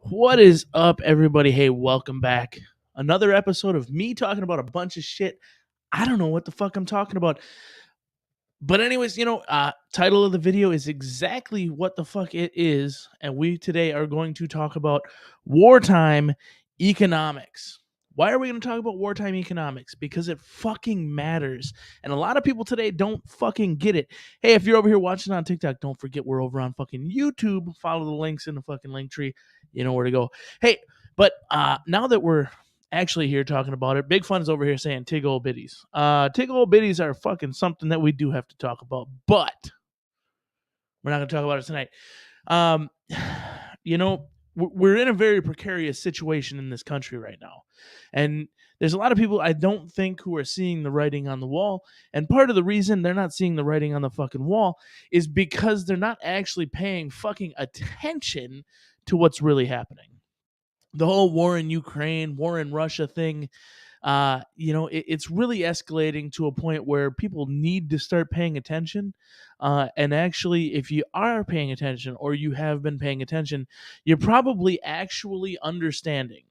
What is up, everybody? Hey, welcome back. Another episode of me talking about a bunch of shit. I don't know what the fuck I'm talking about. But anyways, title of the video is exactly what the fuck it is. And we today are going to talk about wartime economics. Why are we going to talk about wartime economics? Because it fucking matters. And a lot of people today don't fucking get it. Hey, if you're over here watching on TikTok, don't forget we're over on fucking YouTube. Follow the links in the fucking link tree. You know where to go. Hey, but now that we're actually here talking about it, Big Fun's over here saying tig old biddies. Tig old biddies are fucking something that we do have to talk about, but we're not going to talk about it tonight. Um, we're in a very precarious situation in this country right now. And there's a lot of people I don't think who are seeing the writing on the wall. And part of the reason they're not seeing the writing on the fucking wall is because they're not actually paying fucking attention to what's really happening. The whole war in Ukraine, war in Russia thing, it's really escalating to a point where people need to start paying attention. And actually, if you are paying attention or you have been paying attention, you're probably actually understanding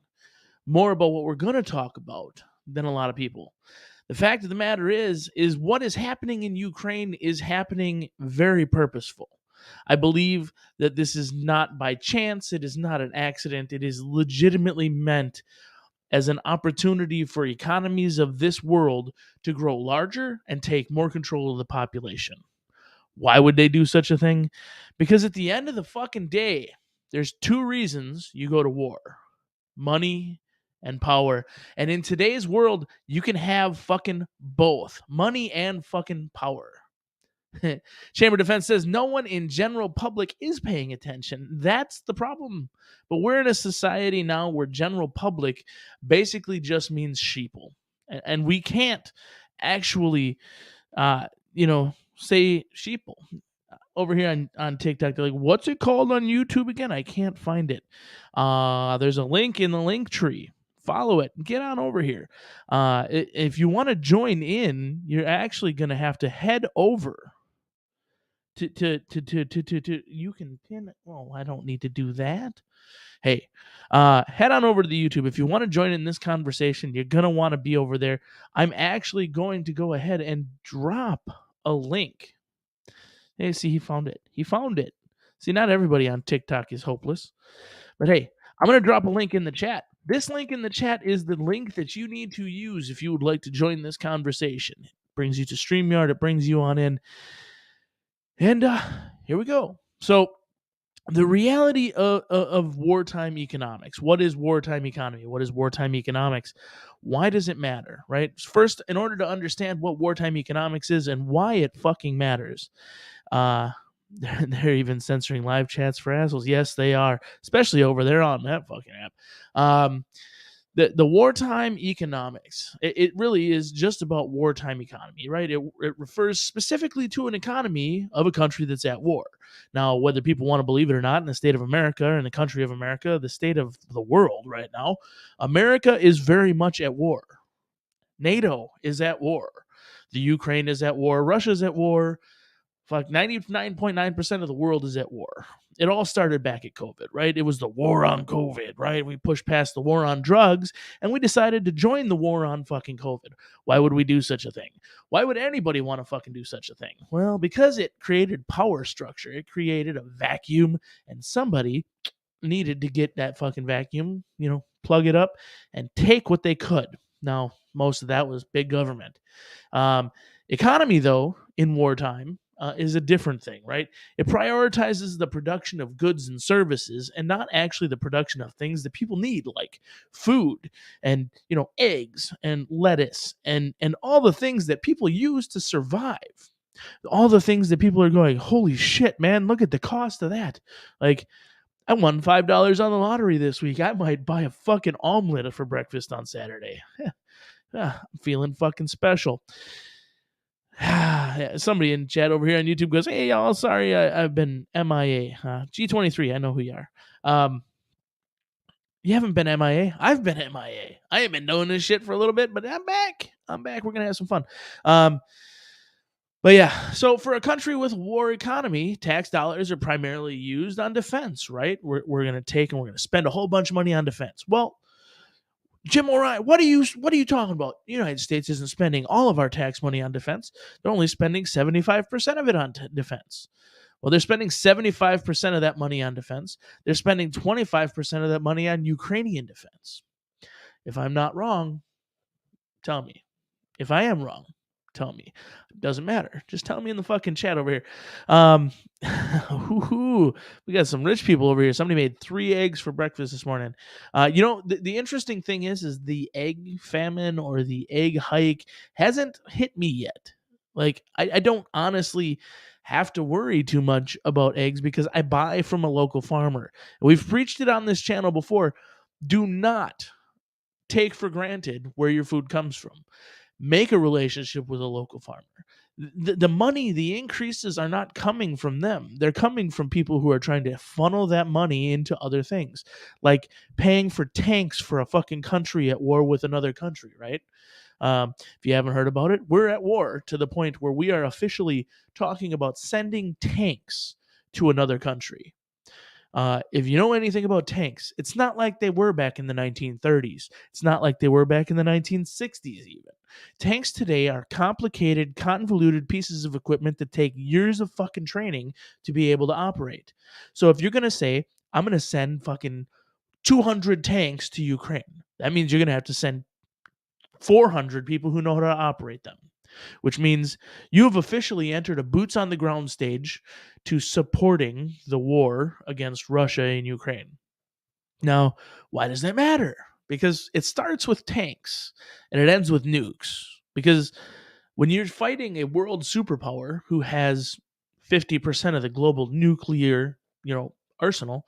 more about what we're going to talk about than a lot of people. The fact of the matter is what is happening in Ukraine is happening very purposeful. I believe that this is not by chance. It is not an accident. It is legitimately meant as an opportunity for economies of this world to grow larger and take more control of the population. Why would they do such a thing? Because at the end of the fucking day, there's two reasons you go to war: money and power. And in today's world, you can have fucking both money and fucking power. Chamber of Defense says no one in general public is paying attention. That's the problem. But we're in a society now where general public basically just means sheeple. And we can't actually, say sheeple. Over here on TikTok, they're like, what's it called on YouTube again? I can't find it. There's a link in the link tree. Follow it. Get on over here. If you want to join in, you're actually going to have to head over to you can pin. Oh, I don't need to do that. Hey, head on over to the YouTube. If you want to join in this conversation, you're going to want to be over there. I'm actually going to go ahead and drop a link. Hey, see, he found it. He found it. See, not everybody on TikTok is hopeless. But hey, I'm going to drop a link in the chat. This link in the chat is the link that you need to use if you would like to join this conversation. It brings you to StreamYard. It brings you on in. And here we go. So the reality of wartime economics. What is wartime economy? What is wartime economics? Why does it matter, right? First, in order to understand what wartime economics is and why it fucking matters, they're even censoring live chats for assholes. Yes, they are, especially over there on that fucking app. The wartime economics, it really is just about wartime economy, right? It refers specifically to an economy of a country that's at war. Now, whether people want to believe it or not, in the state of America, or in the country of America, the state of the world right now, America is very much at war. NATO is at war. The Ukraine is at war. Russia's at war. Fuck, 99.9% of the world is at war. It all started back at COVID, right? It was the war on COVID, right? We pushed past the war on drugs and we decided to join the war on fucking COVID. Why would we do such a thing? Why would anybody want to fucking do such a thing? Well, because it created power structure. It created a vacuum, and somebody needed to get that fucking vacuum, plug it up and take what they could. Now, most of that was big government. Economy, though, in wartime, is a different thing, right? It prioritizes the production of goods and services and not actually the production of things that people need, like food and, eggs and lettuce and all the things that people use to survive. All the things that people are going, holy shit, man, look at the cost of that. Like, I won $5 on the lottery this week. I might buy a fucking omelet for breakfast on Saturday. I'm feeling fucking special. Somebody in chat over here on YouTube goes, hey, y'all, sorry, I've been MIA. G23, I know who you are. You haven't been MIA? I've been MIA. I ain't been knowing this shit for a little bit, but I'm back. We're going to have some fun. But yeah, so for a country with war economy, tax dollars are primarily used on defense, right? We're going to take and we're going to spend a whole bunch of money on defense. Well, Jim O'Ryan, what are you talking about? The United States isn't spending all of our tax money on defense. They're only spending 75% of it on defense. Well, they're spending 75% of that money on defense. They're spending 25% of that money on Ukrainian defense. If I'm not wrong, tell me. If I am wrong, tell me. It doesn't matter. Just tell me in the fucking chat over here. Um, we got some rich people over here. Somebody made 3 eggs for breakfast this morning. The interesting thing is the egg famine or the egg hike hasn't hit me yet. Like, I don't honestly have to worry too much about eggs because I buy from a local farmer. We've preached it on this channel before. Do not take for granted where your food comes from. Make a relationship with a local farmer. The money, the increases are not coming from them. They're coming from people who are trying to funnel that money into other things, like paying for tanks for a fucking country at war with another country, right? If you haven't heard about it, we're at war to the point where we are officially talking about sending tanks to another country. If you know anything about tanks, it's not like they were back in the 1930s. It's not like they were back in the 1960s, even. Tanks today are complicated, convoluted pieces of equipment that take years of fucking training to be able to operate. So if you're going to say, I'm going to send fucking 200 tanks to Ukraine, that means you're going to have to send 400 people who know how to operate them, which means you have officially entered a boots on the ground stage to supporting the war against Russia in Ukraine. Now, why does that matter? Because it starts with tanks and it ends with nukes. Because when you're fighting a world superpower who has 50% of the global nuclear, arsenal,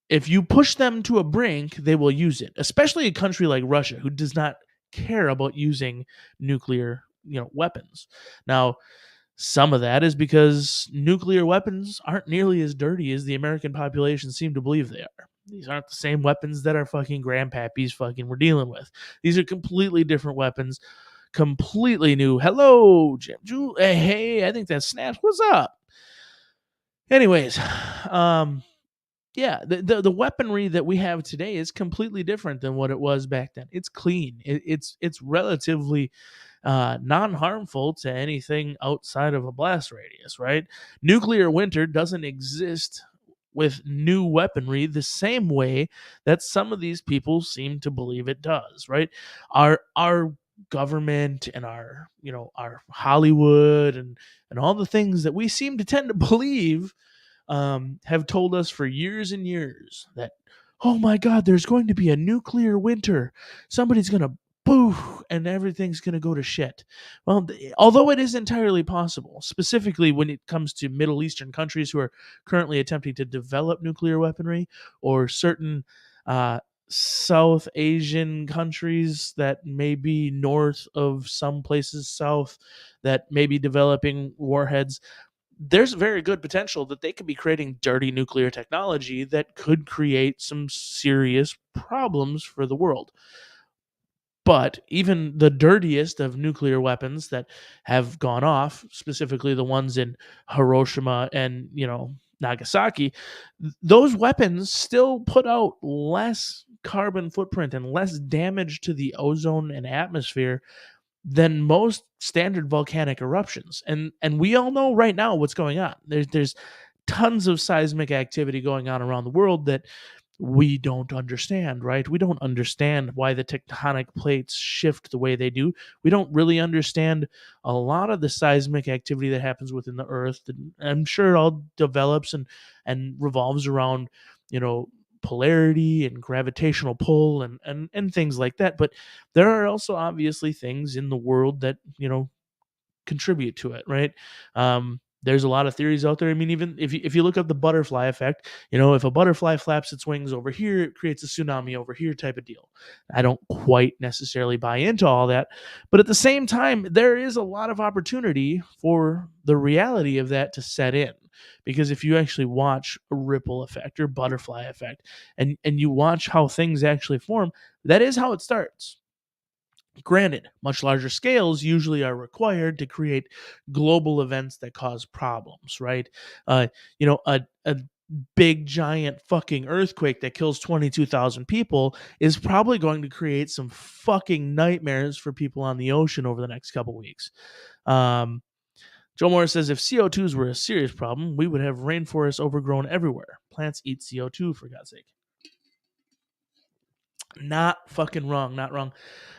if you push them to a brink, they will use it, especially a country like Russia who does not care about using nuclear, weapons. Now, some of that is because nuclear weapons aren't nearly as dirty as the American population seem to believe they are. These aren't the same weapons that our fucking grandpappies fucking were dealing with. These are completely different weapons, completely new. Hello, Jim. Hey, I think that snaps. What's up? Anyways, yeah, the weaponry that we have today is completely different than what it was back then. It's clean. It's relatively non-harmful to anything outside of a blast radius, right? Nuclear winter doesn't exist with new weaponry the same way that some of these people seem to believe it does, right? Our government and our Hollywood and all the things that we seem to tend to believe have told us for years and years that, oh my God, there's going to be a nuclear winter. Somebody's going to boo and everything's going to go to shit. Well, although it is entirely possible, specifically when it comes to Middle Eastern countries who are currently attempting to develop nuclear weaponry, or certain South Asian countries that may be north of some places south that may be developing warheads, there's very good potential that they could be creating dirty nuclear technology that could create some serious problems for the world. But even the dirtiest of nuclear weapons that have gone off, specifically the ones in Hiroshima and, Nagasaki, those weapons still put out less carbon footprint and less damage to the ozone and atmosphere than most standard volcanic eruptions. And we all know right now what's going on. There's tons of seismic activity going on around the world that we don't understand, right? We don't understand why the tectonic plates shift the way they do. We don't really understand a lot of the seismic activity that happens within the earth. And I'm sure it all develops and revolves around, polarity and gravitational pull and things like that. But there are also obviously things in the world that, contribute to it, right? There's a lot of theories out there. I mean, even if you look up the butterfly effect, if a butterfly flaps its wings over here, it creates a tsunami over here type of deal. I don't quite necessarily buy into all that, but at the same time, there is a lot of opportunity for the reality of that to set in. Because if you actually watch a ripple effect or butterfly effect and you watch how things actually form, that is how it starts. Granted, much larger scales usually are required to create global events that cause problems, right? A big giant fucking earthquake that kills 22,000 people is probably going to create some fucking nightmares for people on the ocean over the next couple weeks. Um, Joe Morris says if CO2s were a serious problem, we would have rainforests overgrown everywhere. Plants eat CO2, for God's sake. Not fucking wrong, not wrong.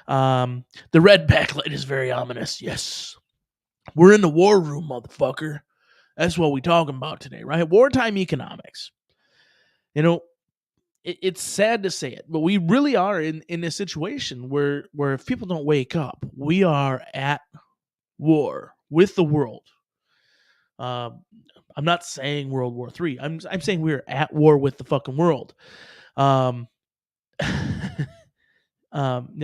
The red backlight is very ominous. Yes. We're in the war room, motherfucker. That's what we talking about today, right? Wartime economics. You know, it's sad to say it, but we really are in a situation where if people don't wake up, we are at war with the world. I'm not saying World War III. I'm saying we're at war with the fucking world. Yeah,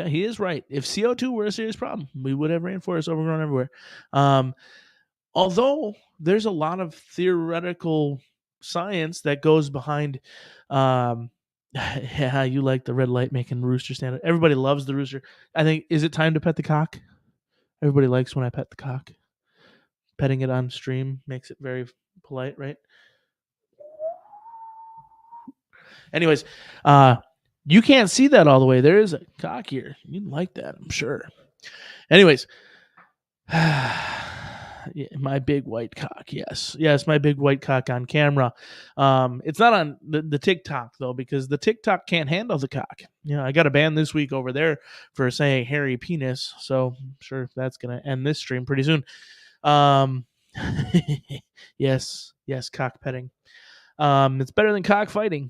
he is right. If CO2 were a serious problem, we would have rainforests overgrown everywhere. Although there's a lot of theoretical science that goes behind. Yeah, you like the red light making rooster stand up. Everybody loves the rooster. I think, is it time to pet the cock? Everybody likes when I pet the cock. Petting it on stream makes it very polite, right? Anyways, you can't see that all the way. There is a cock here. You'd like that, I'm sure. Anyways, yeah, my big white cock. Yes, my big white cock on camera. It's not on the TikTok though, because the TikTok can't handle the cock. I got a ban this week over there for saying hairy penis. So I'm sure that's gonna end this stream pretty soon. Yes, cock petting. It's better than cockfighting,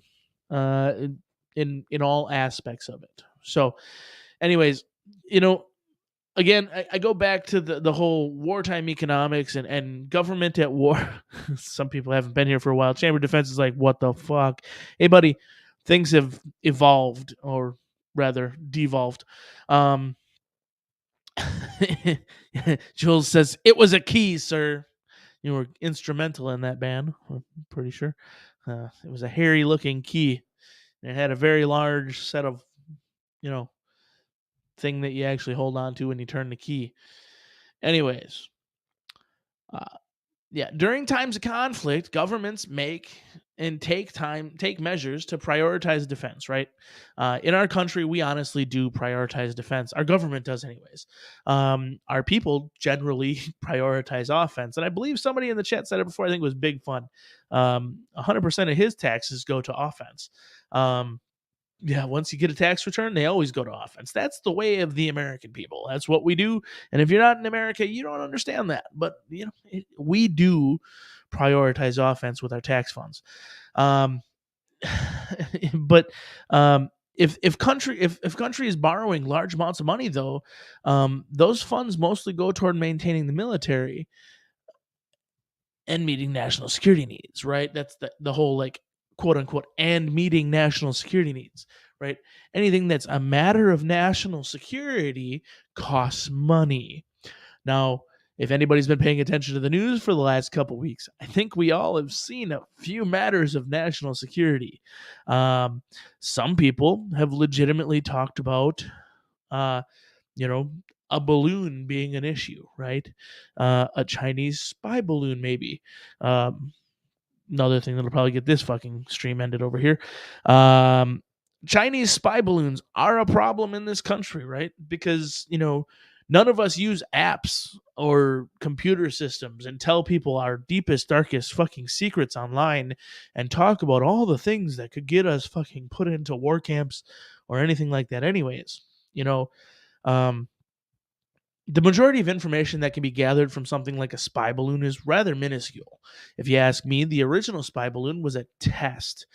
in all aspects of it. So, anyways, again, I go back to the whole wartime economics and government at war. Some people haven't been here for a while. Chamber of Defense is like, what the fuck? Hey, buddy, things have evolved, or rather devolved. Jules says, it was a key, sir. You were instrumental in that ban, I'm pretty sure. It was a hairy-looking key. And it had a very large set of, thing that you actually hold on to when you turn the key. Anyways, during times of conflict, governments make and take measures to prioritize defense, right? In our country, we honestly do prioritize defense. Our government does anyways. Our people generally prioritize offense. And I believe somebody in the chat said it before. I think it was Big Fun. 100% of his taxes go to offense. Once you get a tax return, they always go to offense. That's the way of the American people. That's what we do. And if you're not in America, you don't understand that. But we do prioritize offense with our tax funds. But if country is borrowing large amounts of money, though, those funds mostly go toward maintaining the military and meeting national security needs, right? That's the whole, like, quote unquote, and meeting national security needs, right? Anything that's a matter of national security costs money. Now, if anybody's been paying attention to the news for the last couple weeks, I think we all have seen a few matters of national security. Some people have legitimately talked about, a balloon being an issue, right? A Chinese spy balloon, maybe. Another thing that'll probably get this fucking stream ended over here. Chinese spy balloons are a problem in this country, right? Because, none of us use apps or computer systems and tell people our deepest, darkest fucking secrets online and talk about all the things that could get us fucking put into war camps or anything like that anyways. The majority of information that can be gathered from something like a spy balloon is rather minuscule. If you ask me, the original spy balloon was a test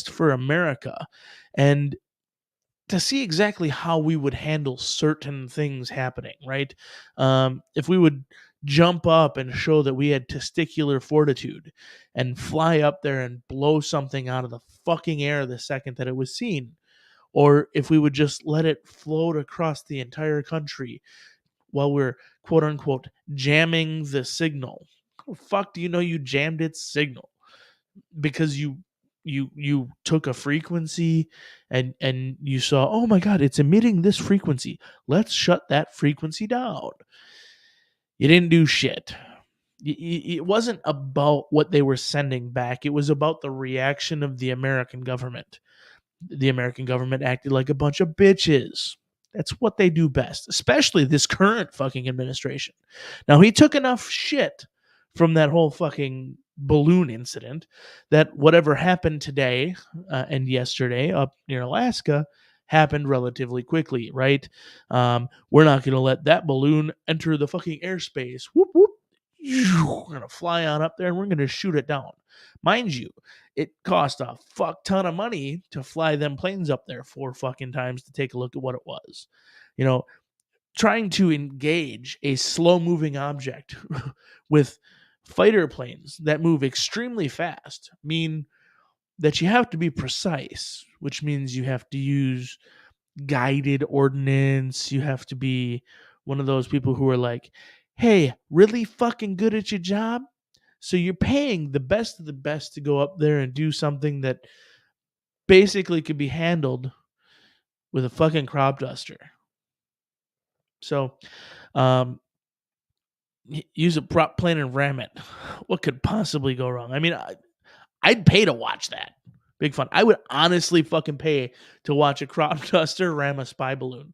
for America, and to see exactly how we would handle certain things happening, right? If we would jump up and show that we had testicular fortitude and fly up there and blow something out of the fucking air the second that it was seen, or if we would just let it float across the entire country while we're, quote unquote, jamming the signal. How the fuck do you know you jammed its signal? Because you you took a frequency and you saw, oh my god, it's emitting this frequency, let's shut that frequency down. You didn't do shit. It wasn't about what they were sending back, it was about the reaction of the American government. The American government acted like a bunch of bitches. That's what they do best, especially this current fucking administration. Now, he took enough shit from that whole fucking balloon incident that whatever happened today and yesterday up near Alaska happened relatively quickly, right? We're not going to let that balloon enter the fucking airspace. Whoop, whoop. We're going to fly on up there and we're going to shoot it down. Mind you, it cost a fuck ton of money to fly them planes up there 4 fucking times to take a look at what it was. You know, trying to engage a slow moving object with fighter planes that move extremely fast mean that you have to be precise, which means you have to use guided ordnance. You have to be one of those people who are like, hey, really fucking good at your job. So you're paying the best of the best to go up there and do something that basically could be handled with a fucking crop duster. So, use a prop plane and ram it. What could possibly go wrong? I mean, I'd pay to watch that. Big fun. I would honestly fucking pay to watch a crop duster ram a spy balloon.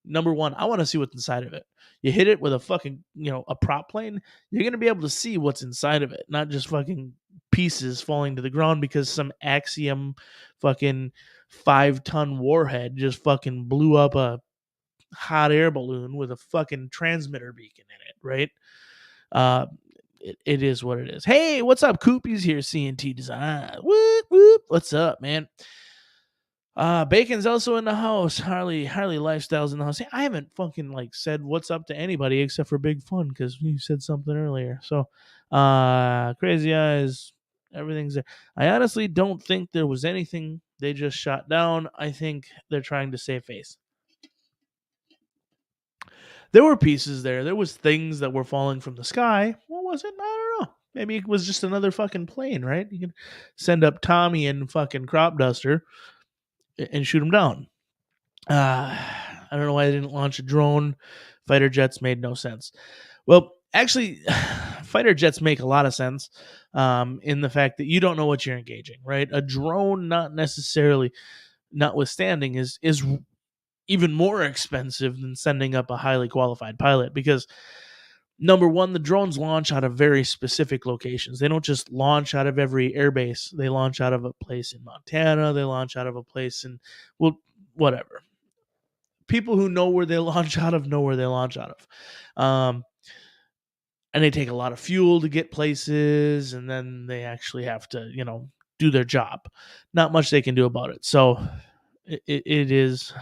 Number one, I want to see what's inside of it. You hit it with a fucking, a prop plane, you're going to be able to see what's inside of it, not just fucking pieces falling to the ground because some Axiom fucking 5-ton warhead just fucking blew up a hot air balloon with a fucking transmitter beacon in it, right? It is what it is. Hey, what's up? Coopy's here, CNT Design. Whoop, whoop. What's up, man? Bacon's also in the house. Harley Lifestyle's in the house. Hey, I haven't fucking said what's up to anybody except for Big Fun because you said something earlier. So, Crazy Eyes, everything's there. I honestly don't think there was anything they just shot down. I think they're trying to save face. There were pieces there. There was things that were falling from the sky. What was it? I don't know. Maybe it was just another fucking plane, right? You can send up Tommy and fucking crop duster and shoot him down. I don't know why they didn't launch a drone. Fighter jets made no sense. Well, actually, fighter jets make a lot of sense in the fact that you don't know what you're engaging, right? A drone, not necessarily, notwithstanding, is even more expensive than sending up a highly qualified pilot because number one, the drones launch out of very specific locations. They don't just launch out of every airbase. They launch out of a place in Montana. They launch out of a place in, well, whatever. People who know where they launch out of know where they launch out of. And they take a lot of fuel to get places, and then they actually have to, do their job. Not much they can do about it. So it is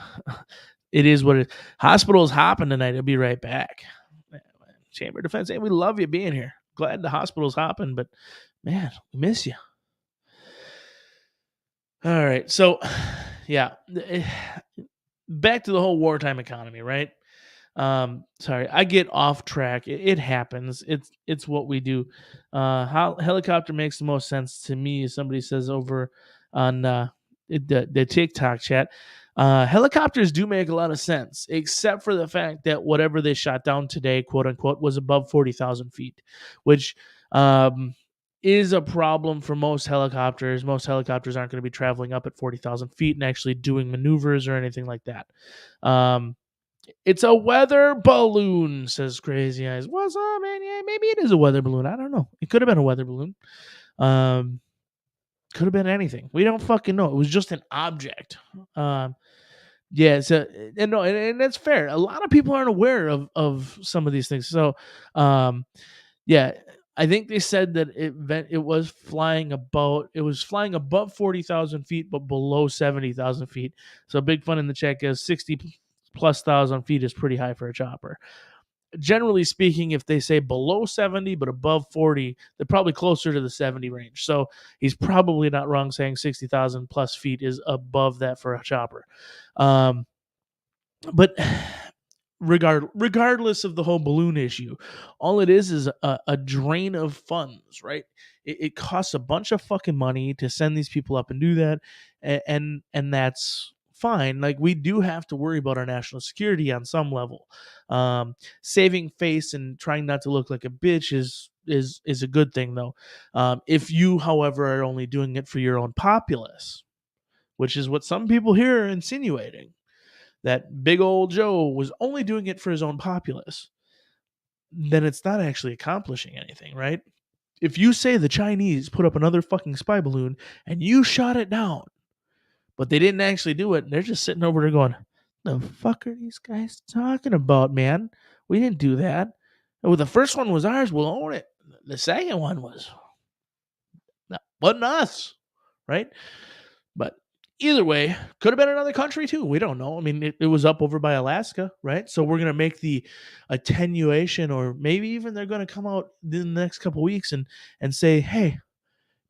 what it is. Hospital's hopping tonight. I'll be right back. Chamber of Defense, hey, we love you being here. Glad the hospital's hopping, but man, we miss you. All right, so yeah, back to the whole wartime economy, right? Sorry, I get off track. It happens. It's what we do. How helicopter makes the most sense to me, as somebody says over on the TikTok chat. Helicopters do make a lot of sense, except for the fact that whatever they shot down today, quote unquote, was above 40,000 feet, which is a problem for most helicopters. Most helicopters aren't going to be traveling up at 40,000 feet and actually doing maneuvers or anything like that. It's a weather balloon, says Crazy Eyes. What's up, man? Yeah, maybe it is a weather balloon. I don't know. It could have been a weather balloon. Could have been anything. We don't fucking know. It was just an object. Yeah, so and that's fair. A lot of people aren't aware of some of these things. So, yeah, I think they said that it was flying above 40,000 feet, but below 70,000 feet. So Big Fun in the chat goes 60,000+ feet is pretty high for a chopper. Generally speaking, if they say below 70 but above 40, they're probably closer to the 70 range. So he's probably not wrong saying 60,000+ feet is above that for a chopper. But regardless of the whole balloon issue, all it is a drain of funds, right? It costs a bunch of fucking money to send these people up and do that, and that's fine. Like, we do have to worry about our national security on some level. Saving face and trying not to look like a bitch is a good thing, though. If you, however, are only doing it for your own populace, which is what some people here are insinuating, that big old Joe was only doing it for his own populace, then it's not actually accomplishing anything, right? If you say the Chinese put up another fucking spy balloon and you shot it down, but they didn't actually do it, and they're just sitting over there going, the fuck are these guys talking about, man? We didn't do that. Well, the first one was ours, we'll own it. The second one wasn't us, right? But either way, could have been another country too. We don't know. I mean, it was up over by Alaska, right? So we're going to make the attenuation, or maybe even they're going to come out in the next couple weeks and say, hey,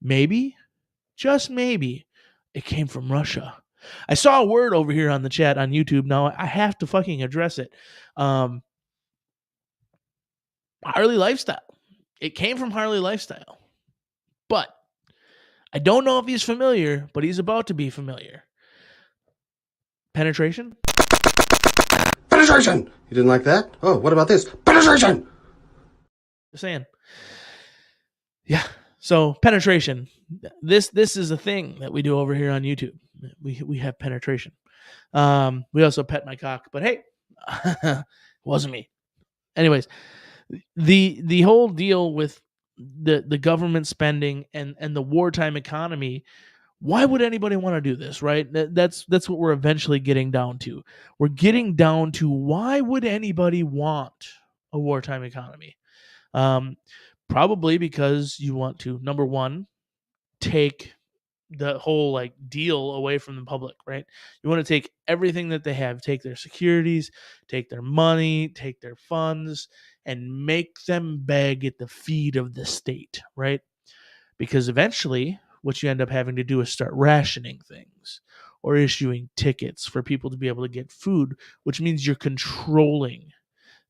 maybe, just maybe, it came from Russia. I saw a word over here on the chat on YouTube. Now I have to fucking address it. Harley Lifestyle. It came from Harley Lifestyle. But I don't know if he's familiar, but he's about to be familiar. Penetration? Penetration! You didn't like that? Oh, what about this? Penetration! Just saying. Yeah. So penetration. This is a thing that we do over here on YouTube. We have penetration. We also pet my cock, but hey, it wasn't me. Anyways, the whole deal with the government spending and the wartime economy. Why would anybody want to do this, right? That's what we're eventually getting down to. We're getting down to, why would anybody want a wartime economy? Probably because you want to, number one, take the whole like deal away from the public, right? You want to take everything that they have, take their securities, take their money, take their funds, and make them beg at the feet of the state, right? Because eventually what you end up having to do is start rationing things or issuing tickets for people to be able to get food, which means you're controlling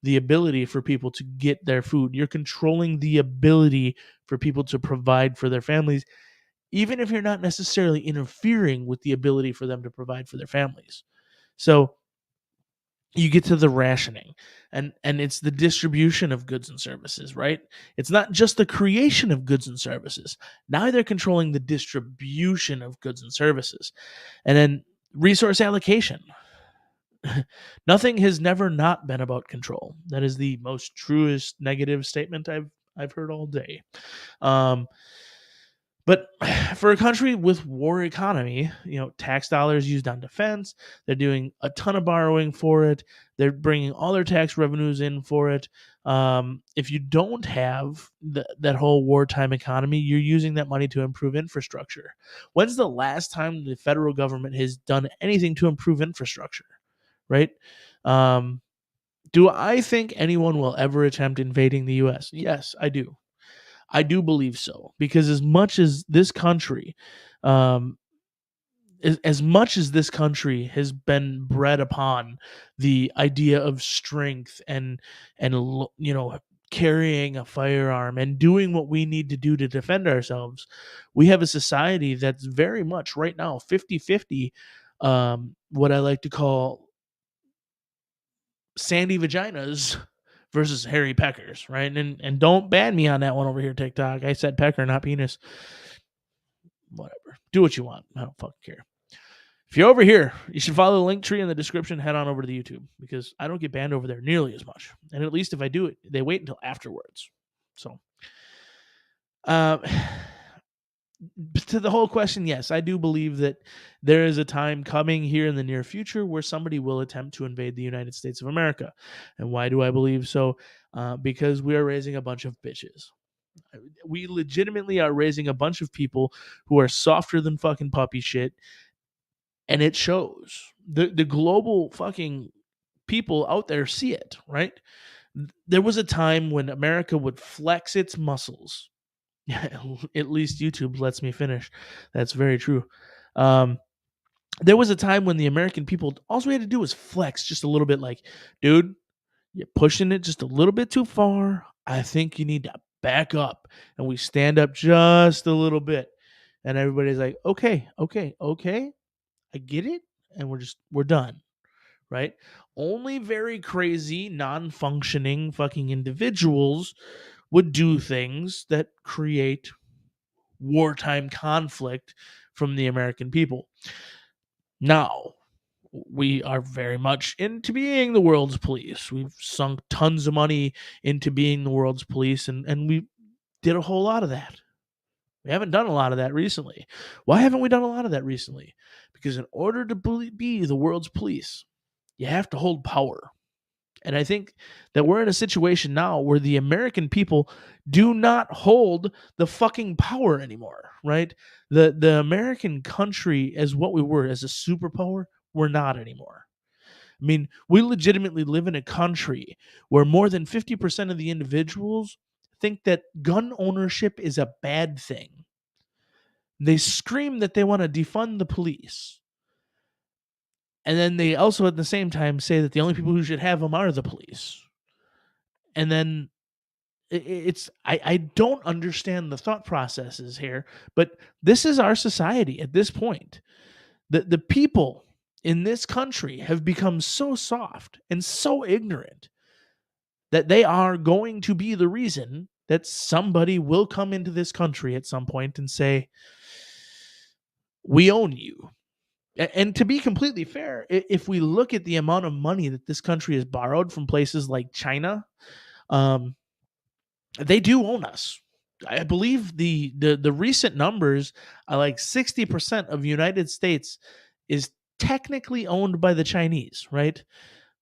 the ability for people to get their food. You're controlling the ability for people to provide for their families, even if you're not necessarily interfering with the ability for them to provide for their families. So you get to the rationing, and it's the distribution of goods and services, right? It's not just the creation of goods and services. Now they're controlling the distribution of goods and services. And then resource allocation. Nothing has never not been about control. That is the most truest negative statement I've heard all day. But for a country with war economy, tax dollars used on defense, they're doing a ton of borrowing for it. They're bringing all their tax revenues in for it. If you don't have that whole wartime economy, you're using that money to improve infrastructure. When's the last time the federal government has done anything to improve infrastructure, right? Do I think anyone will ever attempt invading the U.S.? Yes, I do. I do believe so, because as much as this country has been bred upon the idea of strength and carrying a firearm and doing what we need to do to defend ourselves, we have a society that's very much right now 50-50, what I like to call sandy vaginas versus hairy peckers, right? And don't ban me on that one over here, TikTok. I said pecker, not penis. Whatever. Do what you want. I don't fucking care. If you're over here, you should follow the link tree in the description. Head on over to the YouTube, because I don't get banned over there nearly as much. And at least if I do it, they wait until afterwards. So, to the whole question, yes, I do believe that there is a time coming here in the near future where somebody will attempt to invade the United States of America. And why do I believe so? Because we are raising a bunch of bitches. We legitimately are raising a bunch of people who are softer than fucking puppy shit. And it shows. The global fucking people out there see it, right? There was a time when America would flex its muscles. At least YouTube lets me finish. That's very true. There was a time when the American people, all we had to do was flex just a little bit, like, dude, You're pushing it just a little bit too far. I think you need to back up. And we stand up just a little bit. And everybody's like, okay, okay, okay. I get it. And we're done. Right? Only very crazy, non functioning fucking individuals would do things that create wartime conflict from the American people. Now, we are very much into being the world's police. We've sunk tons of money into being the world's police, and we did a whole lot of that. We haven't done a lot of that recently. Why haven't we done a lot of that recently? Because in order to be the world's police, you have to hold power. And I think that we're in a situation now where the American people do not hold the fucking power anymore, right? The American country as what we were as a superpower, we're not anymore. I mean, we legitimately live in a country where more than 50% of the individuals think that gun ownership is a bad thing. They scream that they want to defund the police. And then they also at the same time say that the only people who should have them are the police. And then I don't understand the thought processes here, but this is our society at this point. The people in this country have become so soft and so ignorant that they are going to be the reason that somebody will come into this country at some point and say, we own you. And to be completely fair, if we look at the amount of money that this country has borrowed from places like China, um, they do own us. I believe the recent numbers are like 60% of United States is technically owned by the Chinese, right?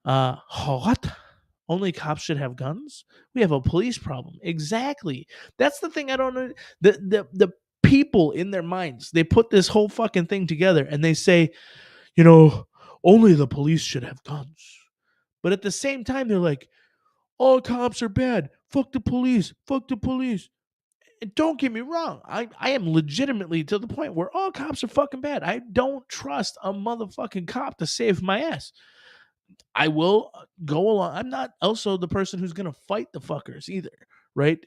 What? Only cops should have guns? We have a police problem. Exactly. That's the thing I don't know. The people in their minds, they put this whole fucking thing together and they say, you know, only the police should have guns. But at the same time, they're like, all cops are bad. Fuck the police. Fuck the police. And don't get me wrong. I am legitimately to the point where all cops are fucking bad. I don't trust a motherfucking cop to save my ass. I will go along. I'm not also the person who's going to fight the fuckers either, right?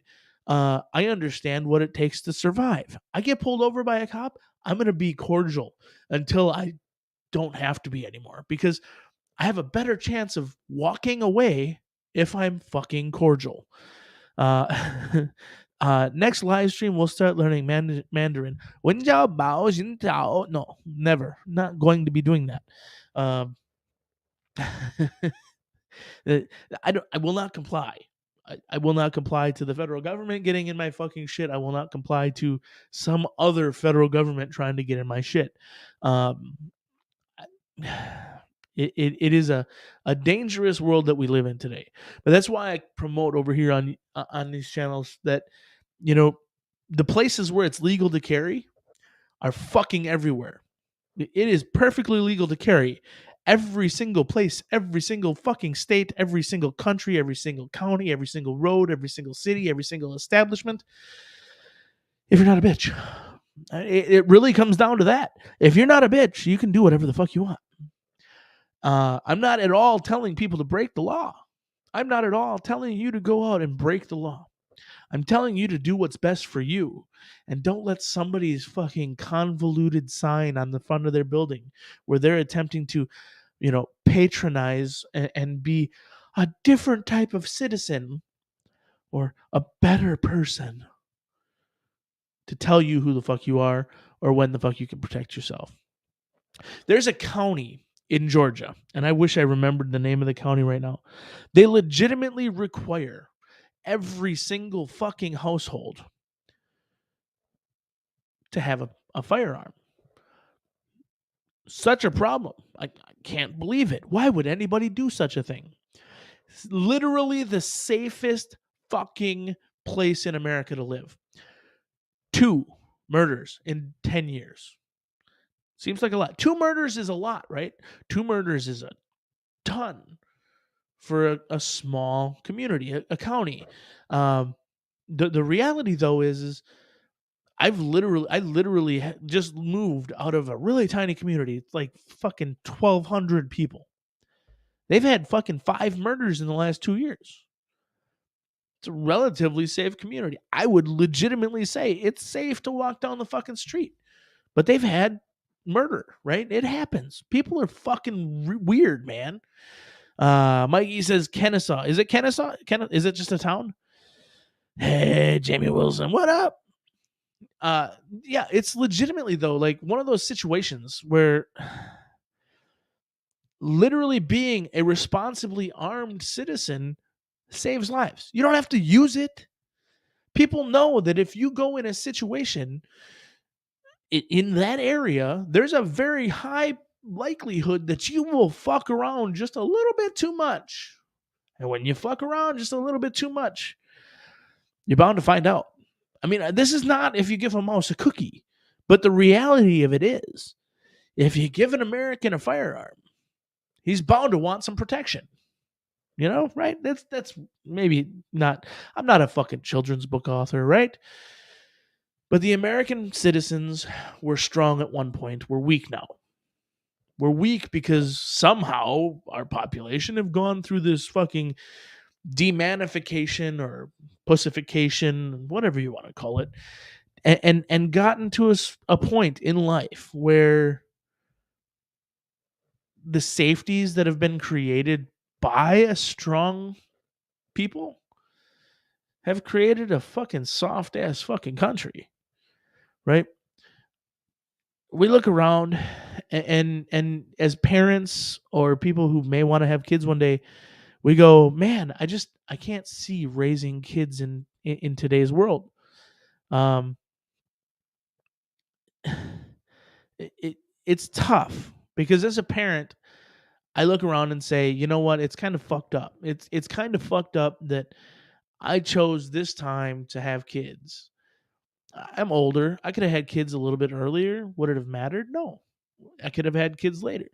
I understand what it takes to survive. I get pulled over by a cop. I'm going to be cordial until I don't have to be anymore because I have a better chance of walking away if I'm fucking cordial. Uh, next live stream, we'll start learning Mandarin. 文教保 No, never. Not going to be doing that. Um, I will not comply. I will not comply to the federal government getting in my fucking shit. I will not comply to some other federal government trying to get in my shit. Um, it is a dangerous world that we live in today. But that's why I promote over here on these channels that, you know, the places where it's legal to carry are fucking everywhere. It is perfectly legal to carry every single place, every single fucking state, every single country, every single county, every single road, every single city, every single establishment. If you're not a bitch, it really comes down to that. If you're not a bitch, you can do whatever the fuck you want. I'm not at all telling people to break the law. I'm not at all telling you to go out and break the law. I'm telling you to do what's best for you and don't let somebody's fucking convoluted sign on the front of their building where they're attempting to, you know, patronize and be a different type of citizen or a better person to tell you who the fuck you are or when the fuck you can protect yourself. There's a county in Georgia, and I wish I remembered the name of the county right now. They legitimately require every single fucking household to have a firearm. Such a problem. I can't believe it. Why would anybody do such a thing? It's literally the safest fucking place in America to live. 2 murders in 10 years. Seems like a lot. 2 murders is a lot, right? 2 murders is a ton for a small community, a county. The reality though is I literally just moved out of a really tiny community. It's like fucking 1,200 people. They've had fucking 5 murders in the last 2 years. It's a relatively safe community. I would legitimately say it's safe to walk down the fucking street. But they've had murder, right? It happens. People are fucking weird, man. Mikey says Kennesaw. Is it Kennesaw? Is it just a town? Hey, Jamie Wilson, what up? Yeah, it's legitimately though like one of those situations where literally being a responsibly armed citizen saves lives. You don't have to use it. People know that if you go in a situation in that area, there's a very high likelihood that you will fuck around just a little bit too much. And when you fuck around just a little bit too much, you're bound to find out. I mean, this is not if you give a mouse a cookie, but the reality of it is if you give an American a firearm, he's bound to want some protection. You know, right? That's maybe not. I'm not a fucking children's book author, right? But the American citizens were strong at one point. We're weak now. We're weak because somehow our population have gone through this fucking demanification or pussification, whatever you want to call it, and gotten to a point in life where the safeties that have been created by a strong people have created a fucking soft ass fucking country, right? We look around and as parents or people who may want to have kids one day, we go, man, I can't see raising kids in today's world. Um, it's tough because as a parent, I look around and say, you know what, it's kind of fucked up. It's kind of fucked up that I chose this time to have kids. I'm older. I could have had kids a little bit earlier. Would it have mattered? No. I could have had kids later.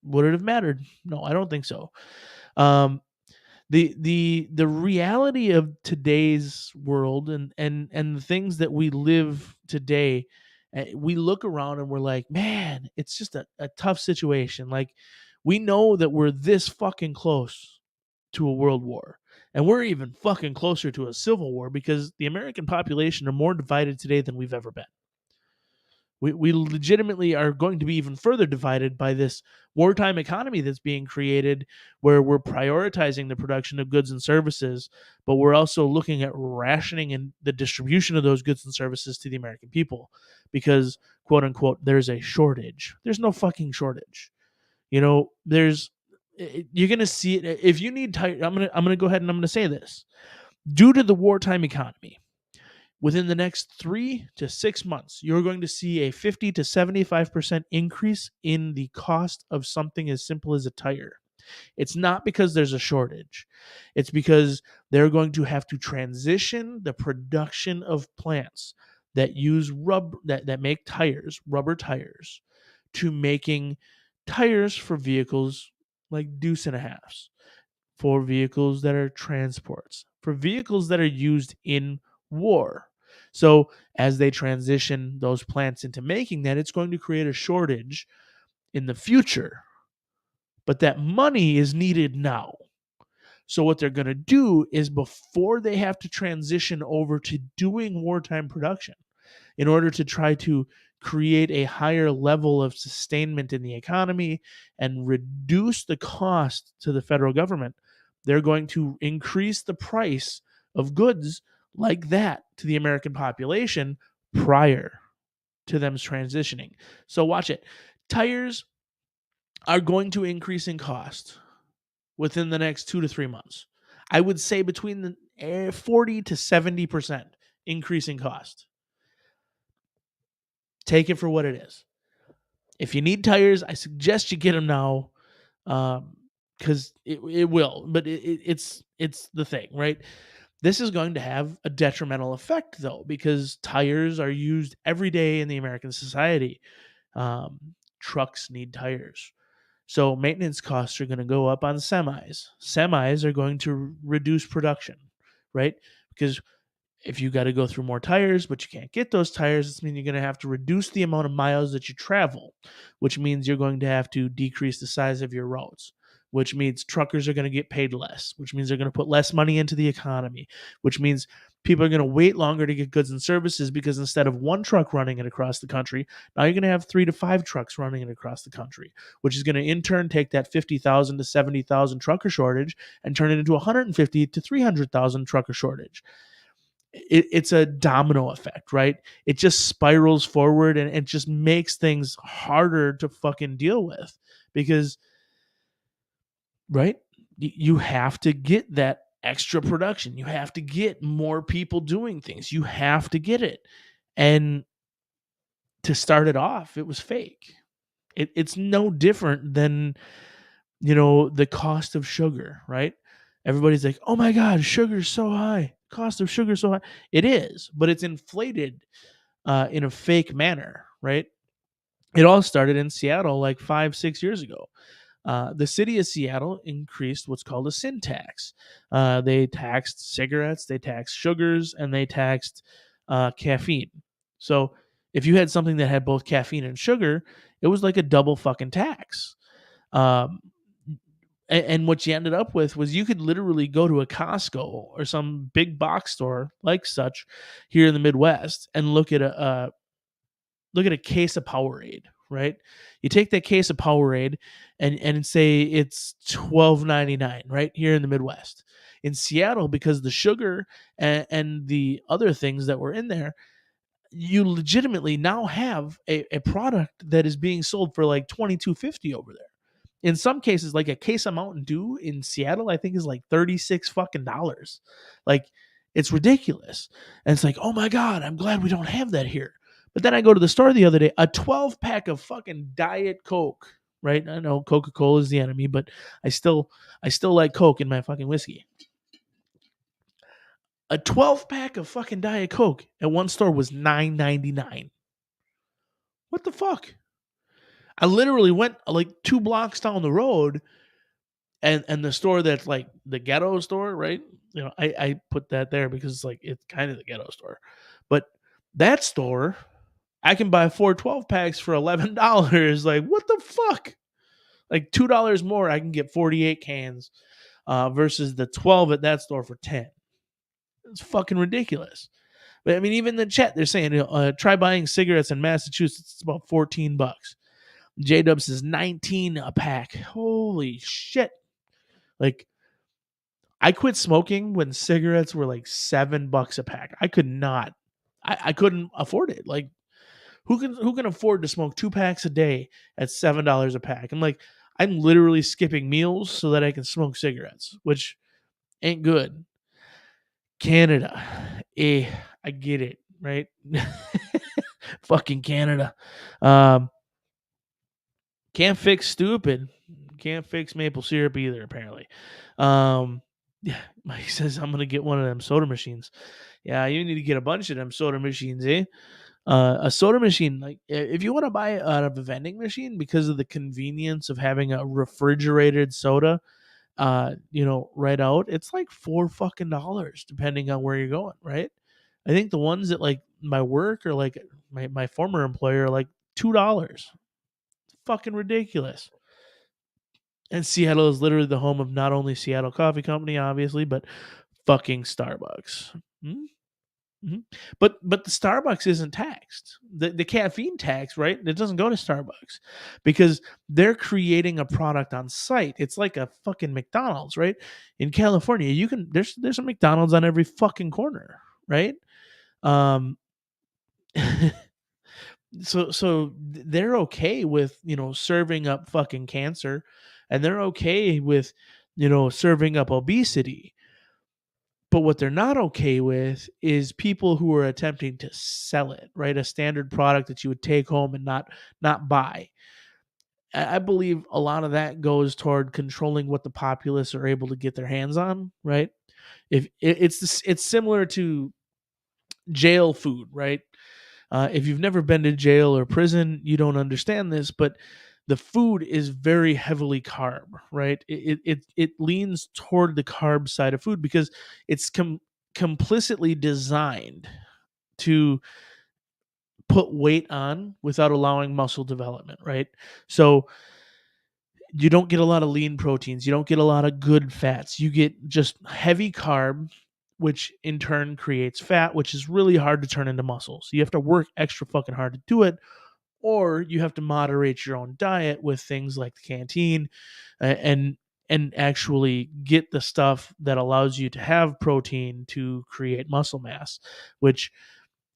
Would it have mattered? No, I don't think so. Um, the reality of today's world and the things that we live today, we look around and we're like, man, it's just a tough situation. Like we know that we're this fucking close to a world war. And we're even fucking closer to a civil war because the American population are more divided today than we've ever been. We legitimately are going to be even further divided by this wartime economy that's being created, where we're prioritizing the production of goods and services, but we're also looking at rationing and the distribution of those goods and services to the American people because, quote unquote, there's a shortage. There's no fucking shortage. You know, you're gonna see it if you need. I'm gonna go ahead and I'm gonna say this. Due to the wartime economy, within the next 3 to 6 months, you're going to see a 50 to 75% increase in the cost of something as simple as a tire. It's not because there's a shortage. It's because they're going to have to transition the production of plants that use rubber that make tires, rubber tires, to making tires for vehicles like deuce and a halves, for vehicles that are transports, for vehicles that are used in war. So as they transition those plants into making that, it's going to create a shortage in the future. But that money is needed now. So what they're going to do is before they have to transition over to doing wartime production, in order to try to create a higher level of sustainment in the economy and reduce the cost to the federal government, they're going to increase the price of goods like that to the American population prior to them transitioning. So watch it. Tires are going to increase in cost within the next 2 to 3 months. I would say between the 40 to 70% increase in cost. Take it for what it is. If you need tires, I suggest you get them now, because it will. But it's the thing, right? This is going to have a detrimental effect, though, because tires are used every day in the American society. Trucks need tires. So maintenance costs are going to go up on semis. Semis are going to reduce production, right? Because if you got to go through more tires, but you can't get those tires, it means you're going to have to reduce the amount of miles that you travel, which means you're going to have to decrease the size of your roads, which means truckers are going to get paid less, which means they're going to put less money into the economy, which means people are going to wait longer to get goods and services because instead of one truck running it across the country, now you're going to have 3 to 5 trucks running it across the country, which is going to in turn take that 50,000 to 70,000 trucker shortage and turn it into 150 to 300,000 trucker shortage. It's a domino effect, right? It just spirals forward and it just makes things harder to fucking deal with because, right? You have to get that extra production. You have to get more people doing things. You have to get it. And to start it off, it was fake. It's no different than, the cost of sugar, right? Everybody's like, oh my God, sugar's so high. Cost of sugar so high. It is, but it's inflated in a fake manner, right? It all started in Seattle like 5-6 years ago. The city of Seattle increased what's called a sin tax. They taxed cigarettes, they taxed sugars, and they taxed caffeine. So if you had something that had both caffeine and sugar, it was like a double fucking tax. Um, and what you ended up with was you could literally go to a Costco or some big box store like such here in the Midwest and look at a case of Powerade, right? You take that case of Powerade and say it's $12.99, right here in the Midwest. In Seattle, because the sugar and the other things that were in there, you legitimately now have a product that is being sold for like $22.50 over there. In some cases, like a case of Mountain Dew in Seattle, I think is like 36 fucking dollars. Like it's ridiculous. And it's like, oh my God, I'm glad we don't have that here. But then I go to the store the other day, a 12 pack of fucking Diet Coke, right? I know Coca-Cola is the enemy, but I still like Coke in my fucking whiskey. A 12 pack of fucking Diet Coke at one store was $9.99. What the fuck? I literally went like 2 blocks down the road and the store that's like the ghetto store, right? I put that there because it's kind of the ghetto store. But that store, I can buy 4 12 packs for $11. Like, what the fuck? Like $2 more, I can get 48 cans versus the 12 at that store for 10. It's fucking ridiculous. But I mean, even in the chat, they're saying, try buying cigarettes in Massachusetts. It's about $14. J Dubs is 19 a pack. Holy shit. Like, I quit smoking when cigarettes were like $7 a pack. I could not. I couldn't afford it. Like, who can afford to smoke 2 packs a day at $7 a pack? I'm literally skipping meals so that I can smoke cigarettes, which ain't good. Canada. I get it, right? Fucking Canada. Can't fix stupid. Can't fix maple syrup either, apparently. Yeah, Mike says I'm gonna get one of them soda machines. Yeah, you need to get a bunch of them soda machines, eh? A soda machine, like if you want to buy it out of a vending machine because of the convenience of having a refrigerated soda, right out, it's like $4 fucking dollars depending on where you're going, right? I think the ones at like my work or like my former employer are like $2. Fucking ridiculous. And Seattle is literally the home of not only Seattle Coffee Company, obviously, but fucking Starbucks. Mm-hmm. But the Starbucks isn't taxed. The caffeine tax, right? It doesn't go to Starbucks because they're creating a product on site. It's like a fucking McDonald's, right? In California, there's a McDonald's on every fucking corner, right? Um, so they're okay with serving up fucking cancer, and they're okay with serving up obesity. But what they're not okay with is people who are attempting to sell it, right? A standard product that you would take home and not buy. I believe a lot of that goes toward controlling what the populace are able to get their hands on, right? If it's similar to jail food, right? If you've never been to jail or prison, you don't understand this, but the food is very heavily carb, right? It leans toward the carb side of food because it's complicitly designed to put weight on without allowing muscle development, right? So you don't get a lot of lean proteins. You don't get a lot of good fats. You get just heavy carb, which in turn creates fat, which is really hard to turn into muscle. So you have to work extra fucking hard to do it, or you have to moderate your own diet with things like the canteen, and actually get the stuff that allows you to have protein to create muscle mass, which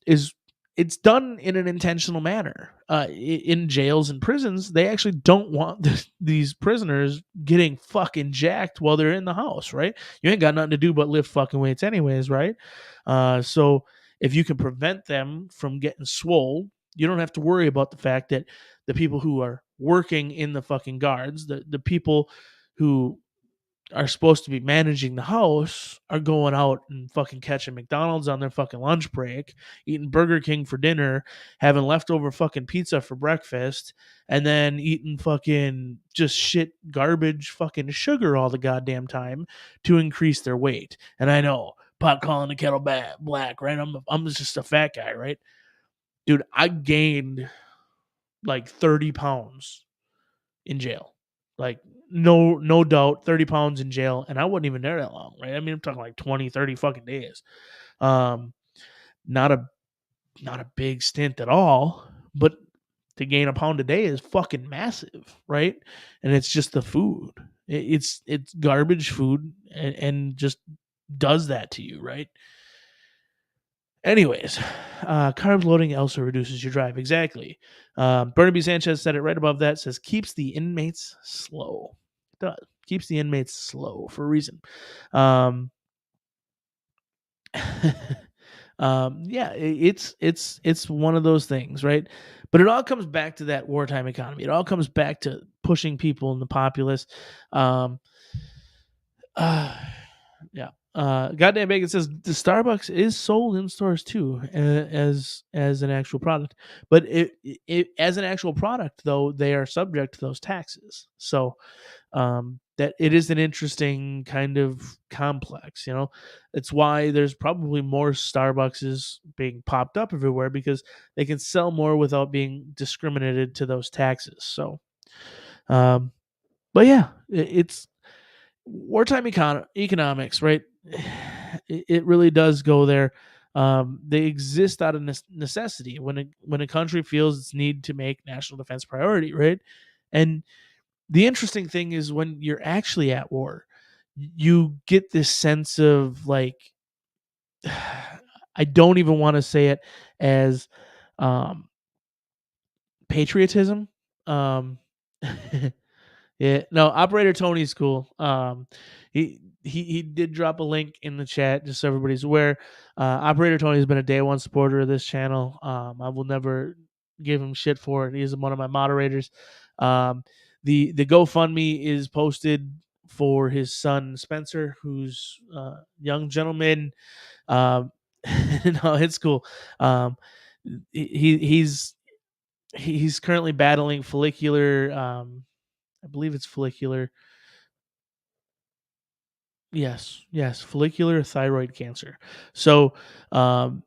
is it's done in an intentional manner. In jails and prisons, they actually don't want these prisoners getting fucking jacked while they're in the house, right? You ain't got nothing to do but lift fucking weights, anyways, right? So if you can prevent them from getting swole, you don't have to worry about the fact that the people who are working in the fucking guards, the people who are supposed to be managing the house are going out and fucking catching McDonald's on their fucking lunch break, eating Burger King for dinner, having leftover fucking pizza for breakfast, and then eating fucking just shit garbage fucking sugar all the goddamn time to increase their weight. And I know, pot calling the kettle black, right? I'm just a fat guy, right? Dude, I gained like 30 pounds in jail. Like no doubt 30 pounds in jail, and I wasn't even there that long, right? I mean, I'm talking like 20, 30 fucking days. Um not a not a big stint at all, but to gain a pound a day is fucking massive, right? And it's just the food. It's garbage food, and just does that to you, right? Anyways, carbs loading also reduces your drive. Exactly. Burnaby Sanchez said it right above that. Says keeps the inmates slow. It does. Keeps the inmates slow for a reason. Um, yeah, it's one of those things, right? But it all comes back to that wartime economy. It all comes back to pushing people in the populace. Um, uh, yeah. Goddamn Bacon says the Starbucks is sold in stores too, as an actual product. But it as an actual product, though, they are subject to those taxes. So that it is an interesting kind of complex. It's why there's probably more Starbucks being popped up everywhere, because they can sell more without being discriminated to those taxes. So, um, but yeah, it's wartime economics, right? It really does go there. They exist out of necessity when a country feels its need to make national defense priority, right? And the interesting thing is when you're actually at war, you get this sense of like, I don't even want to say it as um, patriotism. Um, Yeah, no, Operator Tony's cool. He did drop a link in the chat just so everybody's aware. Operator Tony's been a day one supporter of this channel. I will never give him shit for it. He's one of my moderators. The GoFundMe is posted for his son Spencer, who's a young gentleman. Um, no, it's cool. Um, he's he's currently battling follicular. I believe it's follicular. Yes, follicular thyroid cancer. So, um,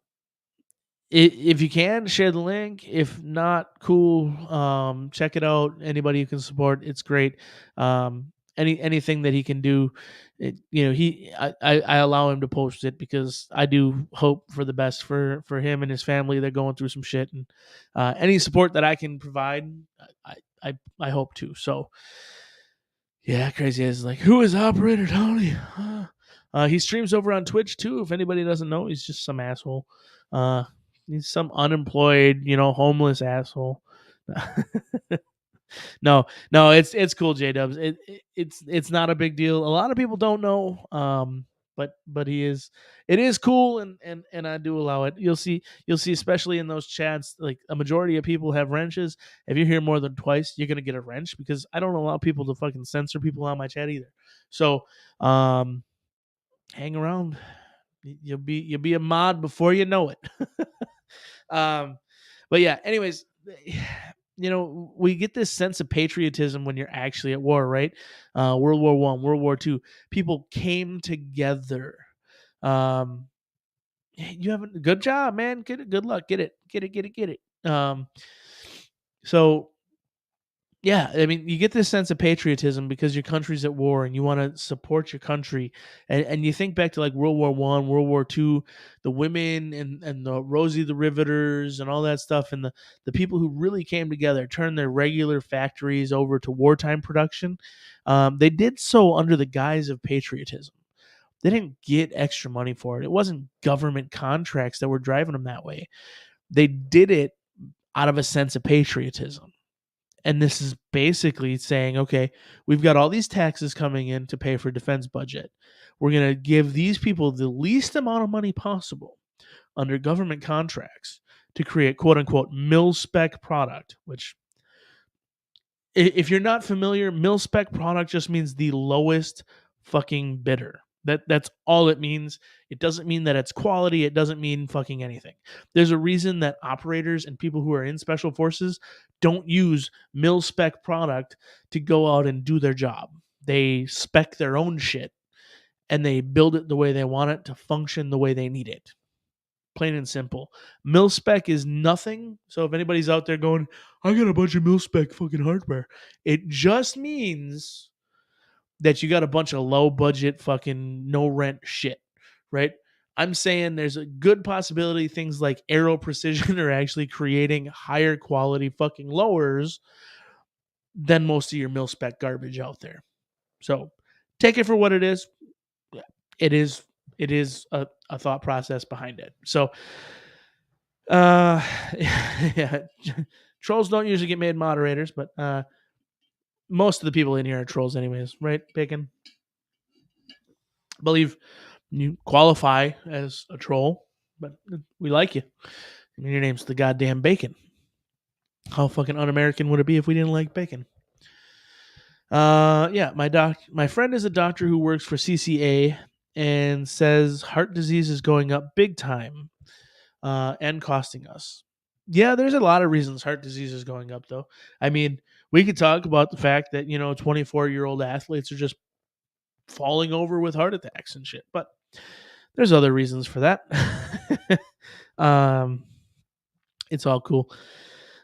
if you can share the link, if not, cool. Check it out. Anybody you can support, it's great. Anything that he can do, I allow him to post it because I do hope for the best for him and his family. They're going through some shit, and any support that I can provide, I I hope to. So, yeah, crazy as like, who is Operator Tony? He streams over on Twitch too. If anybody doesn't know, he's just some asshole. Uh, he's some unemployed, homeless asshole. No, it's cool, J Dubs. It's not a big deal. A lot of people don't know, but he is. It is cool, and I do allow it. You'll see, especially in those chats, like a majority of people have wrenches. If you hear more than twice, you're gonna get a wrench because I don't allow people to fucking censor people on my chat either. So, hang around. You'll be a mod before you know it. um, but yeah. Anyways, we get this sense of patriotism when you're actually at war, right? World War One, World War Two, people came together. Um, you have a good job, man. Get it. Good luck. Get it. Get it. So Yeah, I mean, you get this sense of patriotism because your country's at war and you want to support your country. And you think back to like World War One, World War Two, the women and the Rosie the Riveters and all that stuff, and the people who really came together, turned their regular factories over to wartime production. They did so under the guise of patriotism. They didn't get extra money for it. It wasn't government contracts that were driving them that way. They did it out of a sense of patriotism. And this is basically saying, okay, we've got all these taxes coming in to pay for defense budget. We're going to give these people the least amount of money possible under government contracts to create quote unquote mil spec product, which if you're not familiar, mil spec product just means the lowest fucking bidder. That's all it means. It doesn't mean that it's quality. It doesn't mean fucking anything. There's a reason that operators and people who are in special forces don't use mil spec product to go out and do their job. They spec their own shit and they build it the way they want it to function the way they need it. Plain and simple. Mil spec is nothing. So if anybody's out there going, I got a bunch of mil spec fucking hardware, it just means that you got a bunch of low budget fucking no rent shit, right? I'm saying there's a good possibility things like Aero Precision are actually creating higher quality fucking lowers than most of your mil spec garbage out there. So take it for what it is. It is a thought process behind it. So yeah, trolls don't usually get made moderators, but most of the people in here are trolls anyways, right, Bacon? I believe you qualify as a troll, but we like you. I mean, your name's the goddamn Bacon. How fucking un-American would it be if we didn't like bacon? Yeah, my friend is a doctor who works for CCA and says heart disease is going up big time and costing us. Yeah, there's a lot of reasons heart disease is going up, though. I mean, we could talk about the fact that 24-year-old athletes are just falling over with heart attacks and shit, but there's other reasons for that. It's all cool.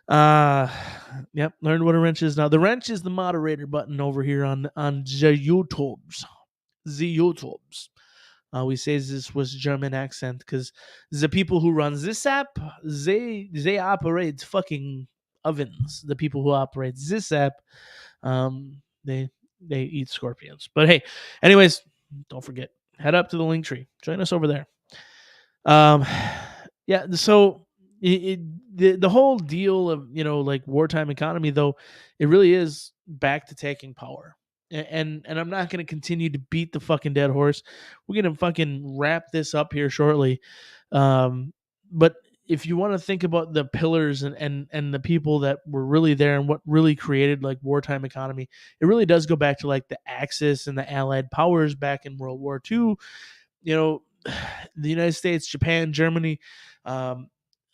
Yep, learned what a wrench is now. The wrench is the moderator button over here on the YouTubes. The YouTubes. We say this with German accent because the people who run this app, they operate fucking ovens. The people who operate this app, they eat scorpions. But hey, anyways, don't forget, head up to the link tree. Join us over there. Yeah. So the whole deal of like wartime economy, though, it really is back to taking power. And I'm not going to continue to beat the fucking dead horse. We're going to fucking wrap this up here shortly. But if you want to think about the pillars and the people that were really there and what really created like wartime economy, it really does go back to like the Axis and the Allied powers back in World War II. The United States, Japan, Germany,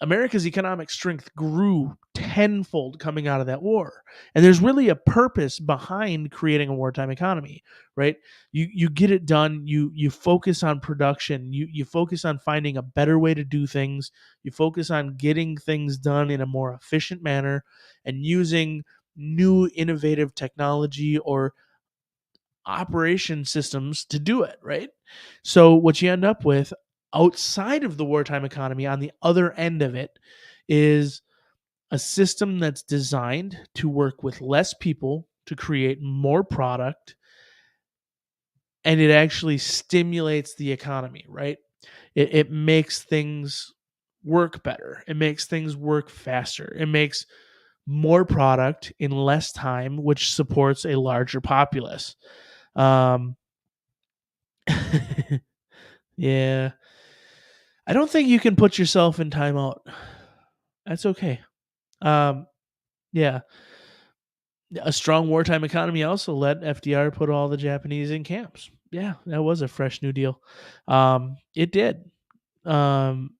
America's economic strength grew tenfold coming out of that war. And there's really a purpose behind creating a wartime economy, right? You get it done. You focus on production. You focus on finding a better way to do things. You focus on getting things done in a more efficient manner and using new innovative technology or operation systems to do it, right? So what you end up with outside of the wartime economy on the other end of it is a system that's designed to work with less people to create more product, and it actually stimulates the economy, right? It makes things work better. It makes things work faster. It makes more product in less time, which supports a larger populace. Um, yeah. I don't think you can put yourself in timeout. That's okay. Um, yeah. A strong wartime economy also let FDR put all the Japanese in camps. Yeah, that was a fresh New Deal. It did. Um,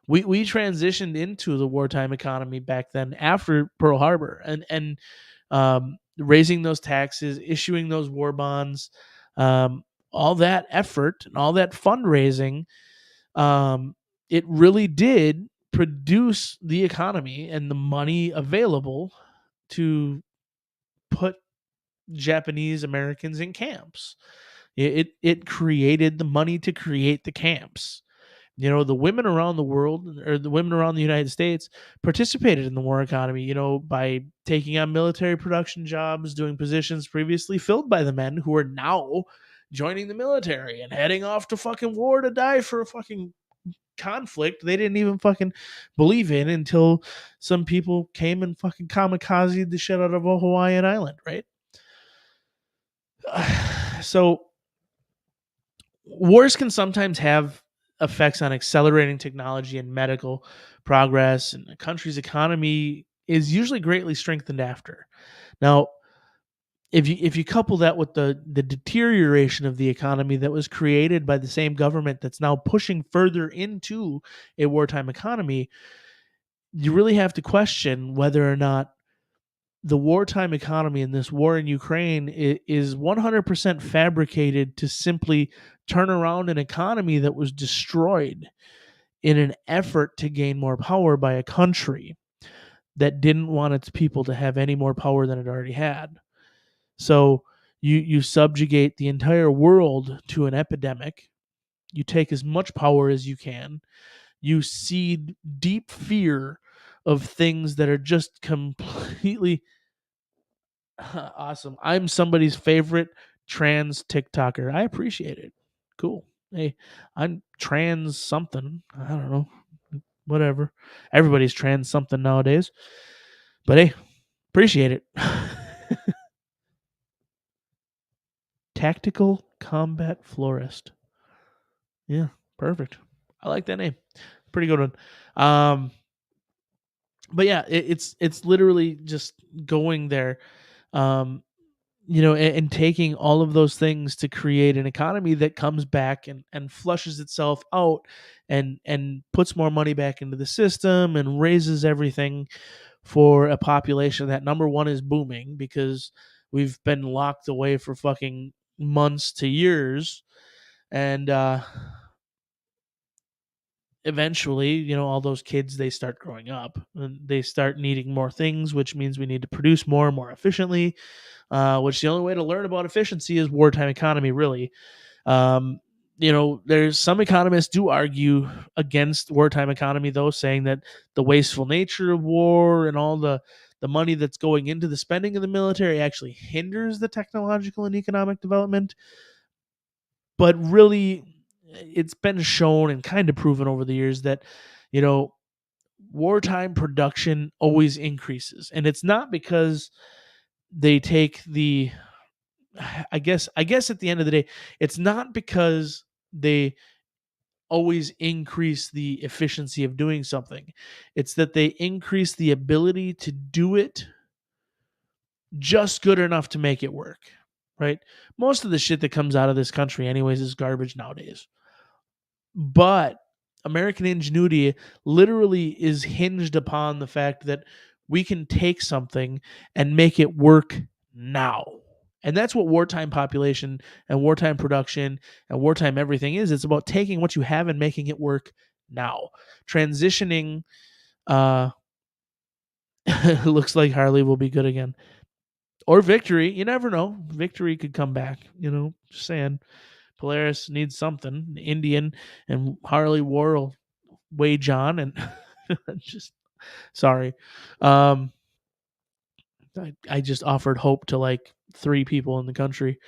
we transitioned into the wartime economy back then after Pearl Harbor and raising those taxes, issuing those war bonds, all that effort and all that fundraising. It really did produce the economy and the money available to put Japanese Americans in camps. It created the money to create the camps. The women around the world, or the women around the United States, participated in the war economy, by taking on military production jobs, doing positions previously filled by the men who are now joining the military and heading off to fucking war to die for a fucking conflict they didn't even fucking believe in until some people came and fucking kamikazed the shit out of a Hawaiian island, right? So wars can sometimes have effects on accelerating technology and medical progress, and a country's economy is usually greatly strengthened after. Now, if you couple that with the deterioration of the economy that was created by the same government that's now pushing further into a wartime economy, you really have to question whether or not the wartime economy in this war in Ukraine is 100% fabricated to simply turn around an economy that was destroyed in an effort to gain more power by a country that didn't want its people to have any more power than it already had. So you subjugate the entire world to an epidemic. You take as much power as you can. You seed deep fear of things that are just completely awesome. I'm somebody's favorite trans TikToker. I appreciate it. Cool. Hey, I'm trans something. I don't know. Whatever. Everybody's trans something nowadays. But hey, appreciate it. Tactical Combat Florist. Yeah, perfect. I like that name. Pretty good one. But yeah, it's literally just going there. Um, and taking all of those things to create an economy that comes back and flushes itself out and puts more money back into the system and raises everything for a population that, number one, is booming because we've been locked away for fucking months to years. And eventually, all those kids, they start growing up and they start needing more things, which means we need to produce more and more efficiently, which the only way to learn about efficiency is wartime economy, really. Um, there's some economists do argue against wartime economy, though, saying that the wasteful nature of war and all the money that's going into the spending of the military actually hinders the technological and economic development. But really, it's been shown and kind of proven over the years that, you know, wartime production always increases. And it's not because they take the I guess at the end of the day, it's not because they always increase the efficiency of doing something. It's that they increase the ability to do it just good enough to make it work. Right? Most of the shit that comes out of this country anyways is garbage nowadays. But American ingenuity literally is hinged upon the fact that we can take something and make it work now. And that's what wartime population and wartime production and wartime everything is. It's about taking what you have and making it work now. Transitioning it looks like Harley will be good again. Or Victory. You never know. Victory could come back, just saying. Polaris needs something. Indian and Harley War will wage on, and just sorry. I just offered hope to like 3 people in the country.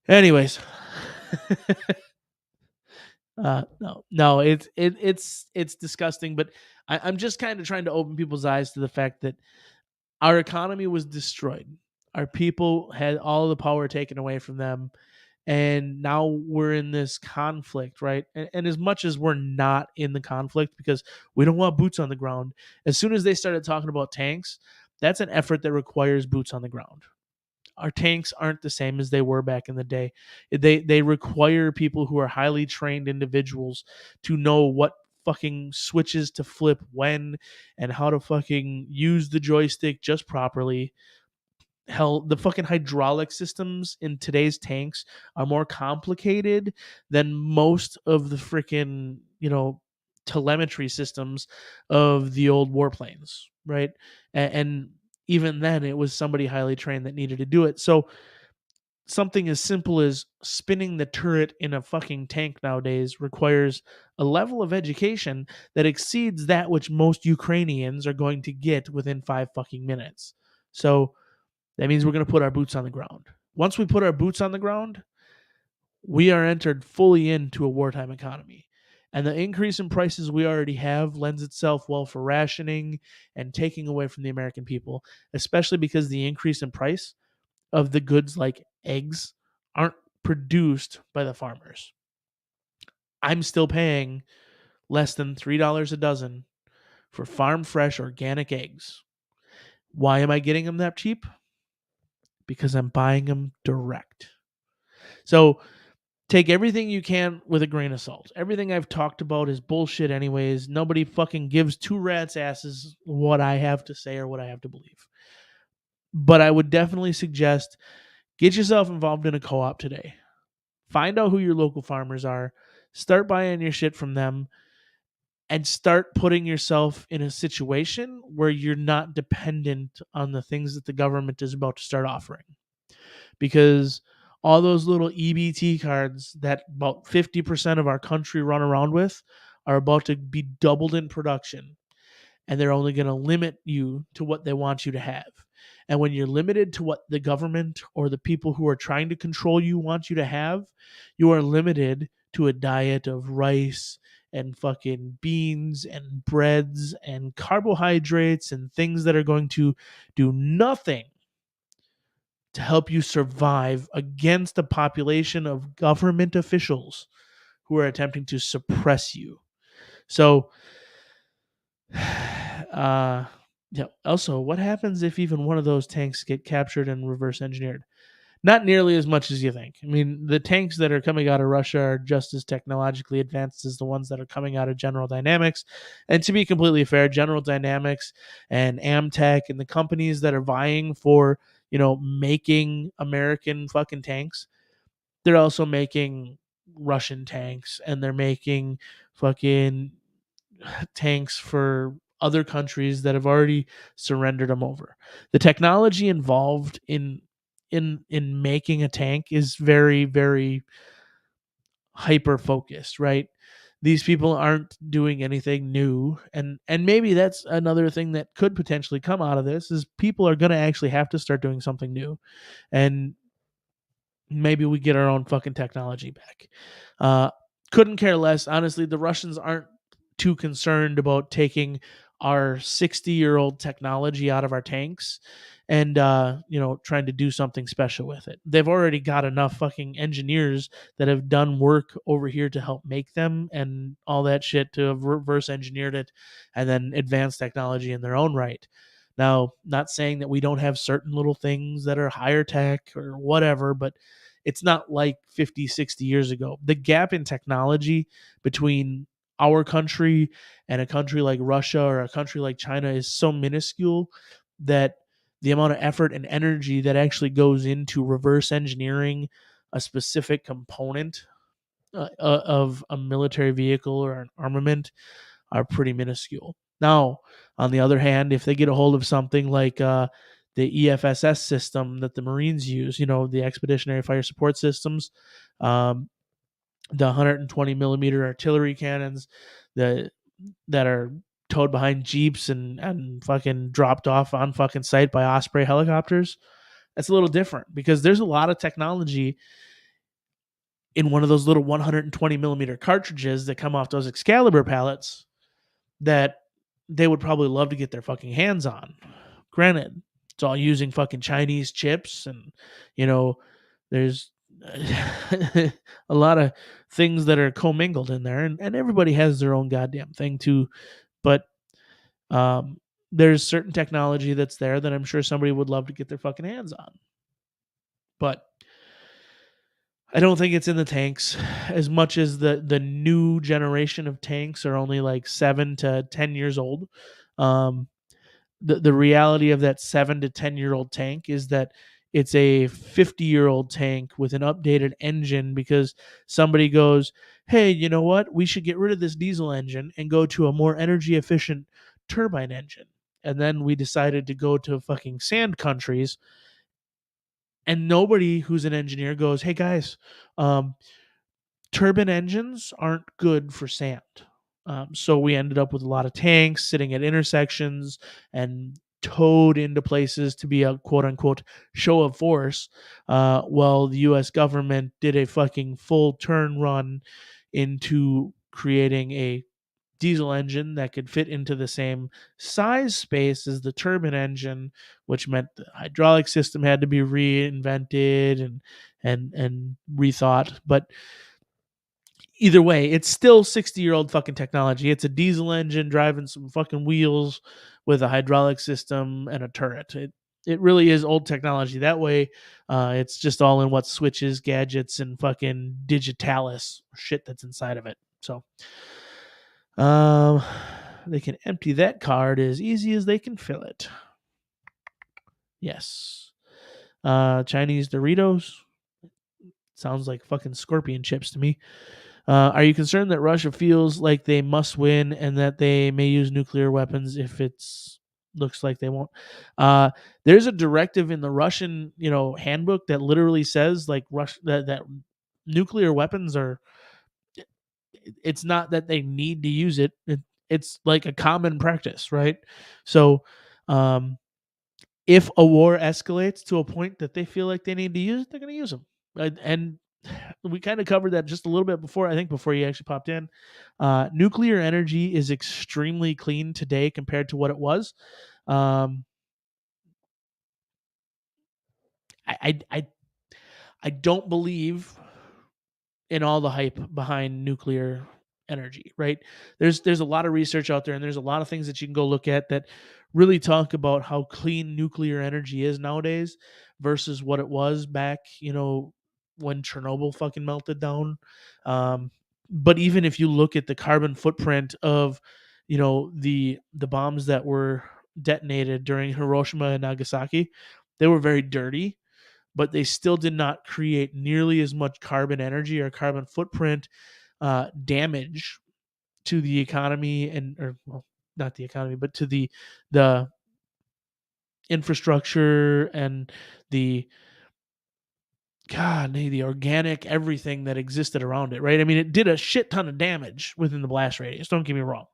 Anyways, no, it's disgusting, but I'm just kind of trying to open people's eyes to the fact that our economy was destroyed. Our people had all the power taken away from them, and now we're in this conflict, right? And as much as we're not in the conflict because we don't want boots on the ground, as soon as they started talking about tanks, that's an effort that requires boots on the ground. Our tanks aren't the same as they were back in the day. They require people who are highly trained individuals to know what fucking switches to flip when and how to fucking use the joystick just properly. Hell, the fucking hydraulic systems in today's tanks are more complicated than most of the freaking, telemetry systems of the old warplanes, right? And even then it was somebody highly trained that needed to do it. So something as simple as spinning the turret in a fucking tank nowadays requires a level of education that exceeds that which most Ukrainians are going to get within 5 fucking minutes. So that means we're going to put our boots on the ground. Once we put our boots on the ground, we are entered fully into a wartime economy. And the increase in prices we already have lends itself well for rationing and taking away from the American people, especially because the increase in price of the goods like eggs aren't produced by the farmers. I'm still paying less than $3 a dozen for farm fresh organic eggs. Why am I getting them that cheap? Because I'm buying them direct. So take everything you can with a grain of salt. Everything I've talked about is bullshit, anyways. Nobody fucking gives two rats' asses what I have to say or what I have to believe. But I would definitely suggest get yourself involved in a co op today. Find out who your local farmers are, start buying your shit from them, and start putting yourself in a situation where you're not dependent on the things that the government is about to start offering. Because all those little EBT cards that about 50% of our country run around with are about to be doubled in production, and they're only going to limit you to what they want you to have. And when you're limited to what the government or the people who are trying to control you want you to have, you are limited to a diet of rice and fucking beans and breads and carbohydrates and things that are going to do nothing to help you survive against a population of government officials who are attempting to suppress you. So, yeah. Also, what happens if even one of those tanks get captured and reverse engineered? Not nearly as much as you think. I mean, the tanks that are coming out of Russia are just as technologically advanced as the ones that are coming out of General Dynamics. And to be completely fair, General Dynamics and Amtech and the companies that are vying for, making American fucking tanks, they're also making Russian tanks and they're making fucking tanks for other countries that have already surrendered them over. The technology involved in making a tank is very, very hyper focused, right? These people aren't doing anything new, and maybe that's another thing that could potentially come out of this is people are going to actually have to start doing something new, and maybe we get our own fucking technology back. Uh, couldn't care less. Honestly, the Russians aren't too concerned about taking our 60-year-old technology out of our tanks and trying to do something special with it. They've already got enough fucking engineers that have done work over here to help make them and all that shit to have reverse engineered it and then advanced technology in their own right. Now, not saying that we don't have certain little things that are higher tech or whatever, but it's not like 50, 60 years ago. The gap in technology between our country and a country like Russia or a country like China is so minuscule that the amount of effort and energy that actually goes into reverse engineering a specific component of a military vehicle or an armament are pretty minuscule. Now, on the other hand, if they get a hold of something like the EFSS system that the Marines use, the Expeditionary Fire Support Systems, um, the 120 millimeter artillery cannons that are towed behind jeeps and fucking dropped off on fucking site by Osprey helicopters. That's a little different because there's a lot of technology in one of those little 120 millimeter cartridges that come off those Excalibur pallets that they would probably love to get their fucking hands on. Granted, it's all using fucking Chinese chips and, there's a lot of things that are commingled in there and everybody has their own goddamn thing too. But um, there's certain technology that's there that I'm sure somebody would love to get their fucking hands on. But I don't think it's in the tanks as much as the new generation of tanks are only like 7 to 10 years old. Um, the reality of that 7 to 10-year-old tank is that it's a 50-year-old tank with an updated engine because somebody goes, hey, you know what? We should get rid of this diesel engine and go to a more energy efficient turbine engine. and then we decided to go to fucking sand countries, and nobody who's an engineer goes, "Hey guys, um, turbine engines aren't good for sand." So we ended up with a lot of tanks sitting at intersections and towed into places to be a quote unquote show of force. While the US government did a fucking full turn run into creating a diesel engine that could fit into the same size space as the turbine engine, which meant the hydraulic system had to be reinvented and rethought. But either way, it's still 60-year-old fucking technology. It's a diesel engine driving some fucking wheels with a hydraulic system and a turret. It really is old technology. That way, it's just all in what switches, gadgets, and fucking digitalis shit that's inside of it. So, um, they can empty that card as easy as they can fill it. Yes. Chinese Doritos. Sounds like fucking scorpion chips to me. Are you concerned that Russia feels like they must win and that they may use nuclear weapons if it's looks like they won't? There's a directive in the Russian, handbook that literally says like that nuclear weapons are. It's not that they need to use it. It's like a common practice, right? So, um, if a war escalates to a point that they feel like they need to use it, they're going to use them. And we kind of covered that just a little bit before, I think, before you actually popped in. Nuclear energy is extremely clean today compared to what it was. Um, I, I, I, I don't believe in all the hype behind nuclear energy, right? There's a lot of research out there, and there's a lot of things that you can go look at that really talk about how clean nuclear energy is nowadays versus what it was back, when Chernobyl fucking melted down. But even if you look at the carbon footprint of, the bombs that were detonated during Hiroshima and Nagasaki, they were very dirty, but they still did not create nearly as much carbon energy or carbon footprint damage to the economy or well, not the economy, but to the infrastructure and the the organic everything that existed around it, right? I mean, it did a shit ton of damage within the blast radius. Don't get me wrong.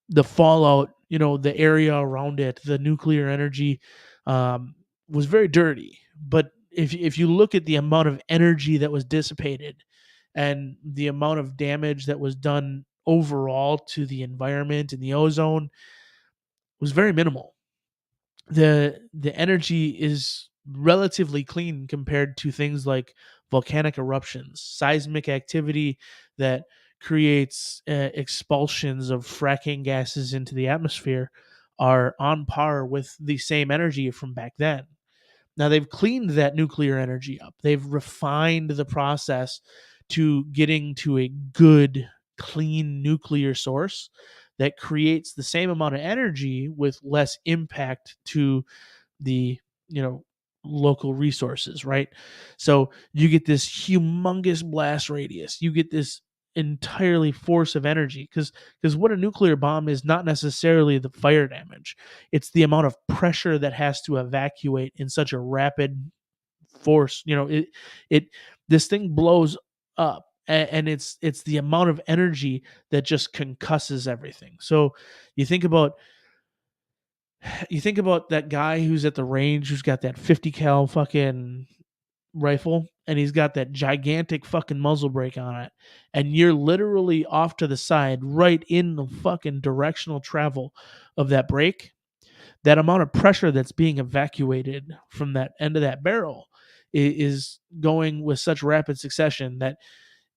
The fallout, the area around it, the nuclear energy was very dirty. But if you look at the amount of energy that was dissipated and the amount of damage that was done overall to the environment and the ozone was very minimal. The energy is relatively clean compared to things like volcanic eruptions, seismic activity that creates expulsions of fracking gases into the atmosphere are on par with the same energy from back then. Now they've cleaned that nuclear energy up. They've refined the process to getting to a good, clean nuclear source that creates the same amount of energy with less impact to the, local resources, right? So you get this humongous blast radius. You get this entirely force of energy because what a nuclear bomb is not necessarily the fire damage, it's the amount of pressure that has to evacuate in such a rapid force. It this thing blows up, and it's the amount of energy that just concusses everything. So you think about that guy who's at the range who's got that 50 cal fucking rifle, and he's got that gigantic fucking muzzle brake on it, and you're literally off to the side right in the fucking directional travel of that brake. That amount of pressure that's being evacuated from that end of that barrel is going with such rapid succession that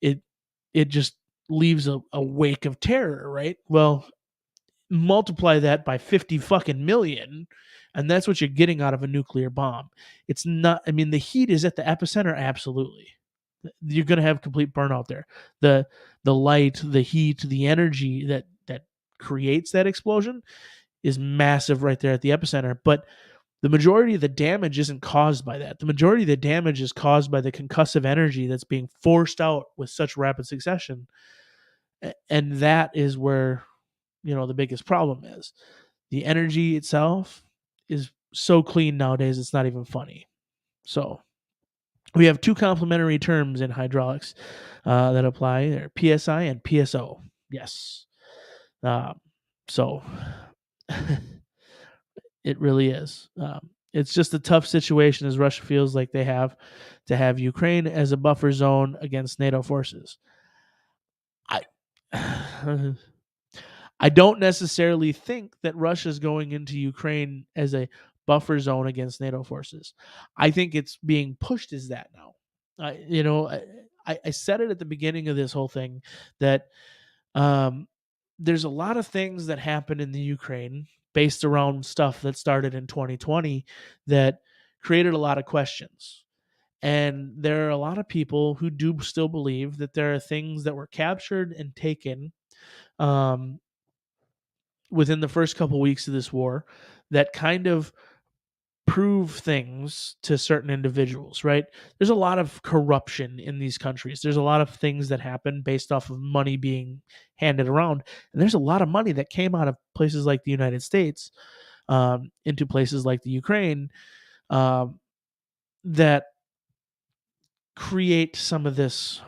it just leaves a wake of terror, right? Well, multiply that by 50 fucking million, and that's what you're getting out of a nuclear bomb. It's not, I mean, the heat is at the epicenter, absolutely. You're going to have complete burnout there. The light, the heat, the energy that creates that explosion is massive right there at the epicenter. But the majority of the damage isn't caused by that. The majority of the damage is caused by the concussive energy that's being forced out with such rapid succession. And that is where, the biggest problem is. The energy itself is so clean nowadays, it's not even funny. So we have two complementary terms in hydraulics that apply. They're PSI and PSO. Yes. Um, so it really is. It's just a tough situation as Russia feels like they have to have Ukraine as a buffer zone against NATO forces. I I don't necessarily think that Russia's going into Ukraine as a buffer zone against NATO forces. I think it's being pushed as that now. I said it at the beginning of this whole thing that um, there's a lot of things that happen in the Ukraine based around stuff that started in 2020 that created a lot of questions. And there are a lot of people who do still believe that there are things that were captured and taken um, within the first couple weeks of this war that kind of prove things to certain individuals, right? There's a lot of corruption in these countries. There's a lot of things that happen based off of money being handed around. And there's a lot of money that came out of places like the United States into places like the Ukraine um, that create some of this,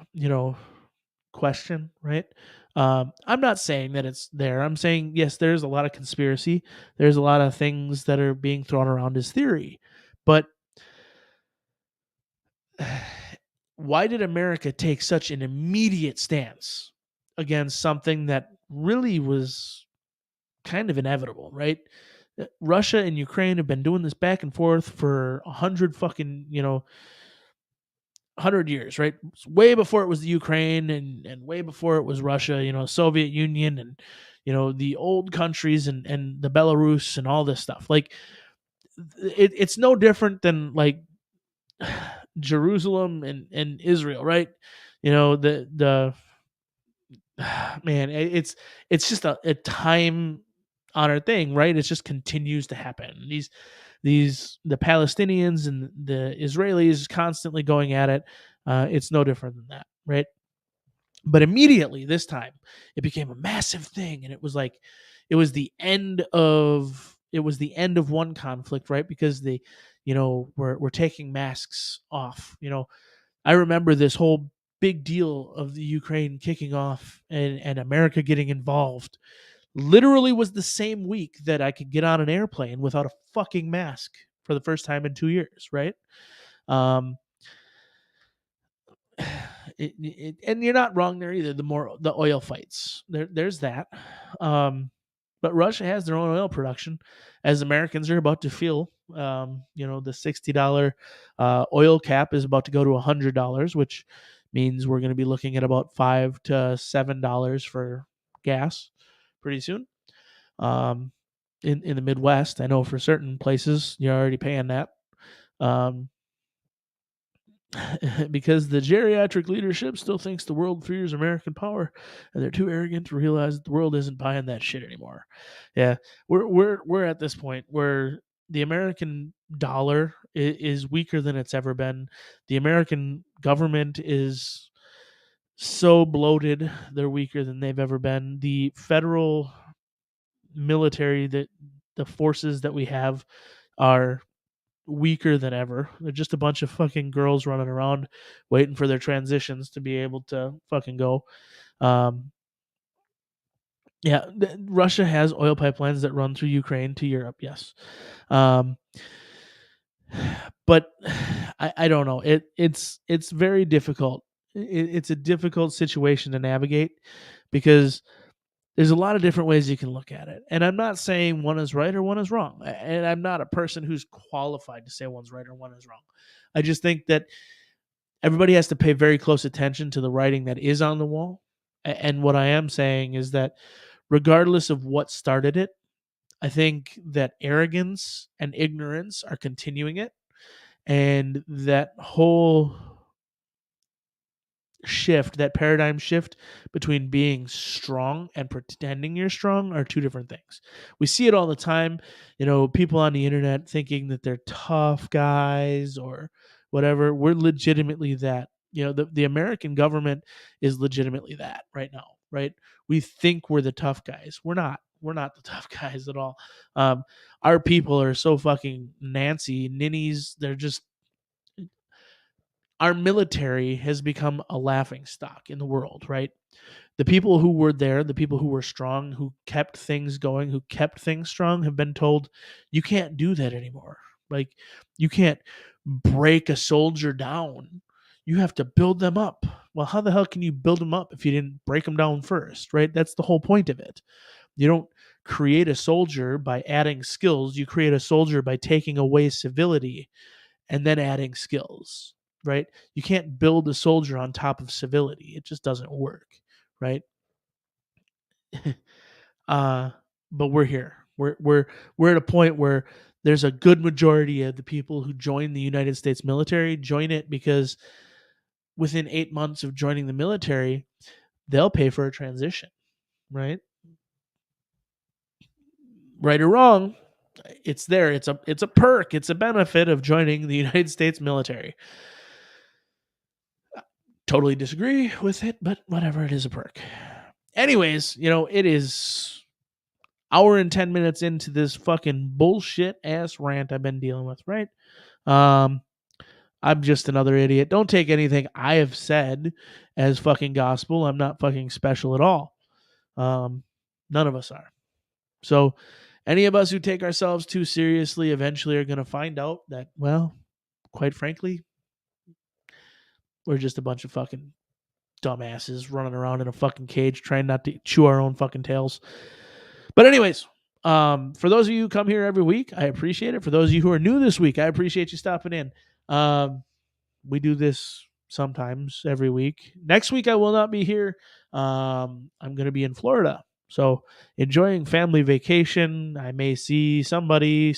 question, right? I'm not saying that it's there. I'm saying, yes, there's a lot of conspiracy. There's a lot of things that are being thrown around as theory. But why did America take such an immediate stance against something that really was kind of inevitable, right? Russia and Ukraine have been doing this back and forth for 100 years, right? Way before it was the Ukraine and way before it was Russia, Soviet Union and the old countries and the Belarus and all this stuff. Like it's no different than like Jerusalem and Israel, right? The man, it's just a time honored thing, right? It just continues to happen. The Palestinians and the Israelis constantly going at it. It's no different than that, right? But immediately this time, it became a massive thing, and it was like it was the end of one conflict, right? Because we're taking masks off. I remember this whole big deal of the Ukraine kicking off and America getting involved literally was the same week that I could get on an airplane without a fucking mask for the first time in 2 years, right? Um, and you're not wrong there either. The oil fights there's that, but Russia has their own oil production, as Americans are about to feel. The $60 oil cap is about to go to $100, which means we're going to be looking at about $5 to $7 for gas pretty soon. Um, in the Midwest, I know for certain places you're already paying that. Um, because the geriatric leadership still thinks the world fears American power, and they're too arrogant to realize that the world isn't buying that shit anymore. Yeah, we're at this point where the American dollar is weaker than it's ever been. The American government is so bloated; they're weaker than they've ever been. The federal military, that the forces that we have, are weaker than ever. They're just a bunch of fucking girls running around waiting for their transitions to be able to fucking go. Um, yeah, Russia has oil pipelines that run through Ukraine to Europe. Yes, um, but I don't know. It's very difficult. It's a difficult situation to navigate because there's a lot of different ways you can look at it. And I'm not saying one is right or one is wrong. And I'm not a person who's qualified to say one's right or one is wrong. I just think that everybody has to pay very close attention to the writing that is on the wall. And what I am saying is that regardless of what started it, I think that arrogance and ignorance are continuing it. And that whole that paradigm shift between being strong and pretending you're strong are two different things. We see it all the time, people on the internet thinking that they're tough guys or whatever. We're legitimately that. The American government is legitimately that right now, right? We think we're the tough guys. We're not. We're not the tough guys at all. Um, our people are so fucking Nancy ninnies. They're just our military has become a laughing stock in the world, right? The people who were there, the people who were strong, who kept things going, who kept things strong, have been told, you can't do that anymore. Like, you can't break a soldier down. You have to build them up. Well, how the hell can you build them up if you didn't break them down first, right? That's the whole point of it. You don't create a soldier by adding skills. You create a soldier by taking away civility and then adding skills, right? You can't build a soldier on top of civility. It just doesn't work, right? uh, but we're here. We're at a point where there's a good majority of the people who join the United States military join it because within 8 months of joining the military, they'll pay for a transition, right? Right or wrong, it's there. It's a perk. It's a benefit of joining the United States military. Totally disagree with it, but whatever. It is a perk. Anyways, it is hour and 10 minutes into this fucking bullshit ass rant I've been dealing with, right? I'm just another idiot. Don't take anything I have said as fucking gospel. I'm not fucking special at all. None of us are. So any of us who take ourselves too seriously eventually are going to find out that, well, quite frankly, we're just a bunch of fucking dumbasses running around in a fucking cage trying not to chew our own fucking tails. But anyways, for those of you who come here every week, I appreciate it. For those of you who are new this week, I appreciate you stopping in. We do this sometimes every week. Next week I will not be here. I'm going to be in Florida. So enjoying family vacation. I may see some of you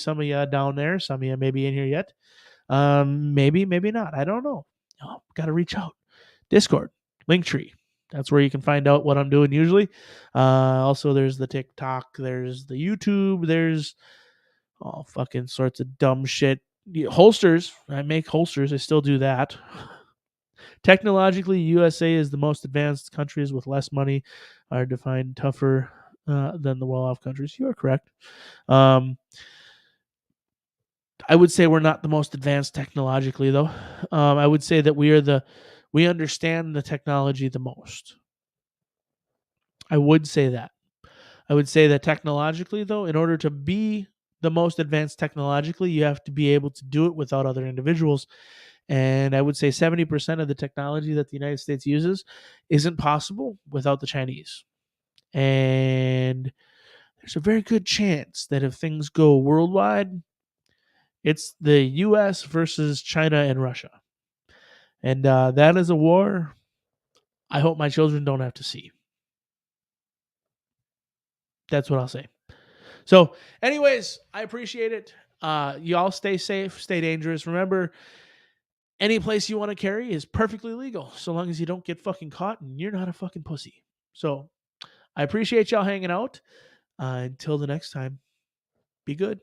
down there. Some of you may be in here yet. Maybe not. I don't know. Oh, got to reach out. Discord, Linktree. That's where you can find out what I'm doing usually. Also, there's the TikTok. There's the YouTube. There's all fucking sorts of dumb shit. Holsters. I make holsters. I still do that. Technologically, USA is the most advanced. Countries with less money are defined tougher than the well-off countries. You are correct. I would say we're not the most advanced technologically, though. I would say that we understand the technology the most. I would say that. I would say that technologically, though, in order to be the most advanced technologically, you have to be able to do it without other individuals. And I would say 70% of the technology that the United States uses isn't possible without the Chinese. And there's a very good chance that if things go worldwide, it's the US versus China and Russia. And that is a war I hope my children don't have to see. That's what I'll say. So, anyways, I appreciate it. Y'all stay safe, stay dangerous. Remember, any place you want to carry is perfectly legal so long as you don't get fucking caught and you're not a fucking pussy. So, I appreciate y'all hanging out. Until the next time, be good.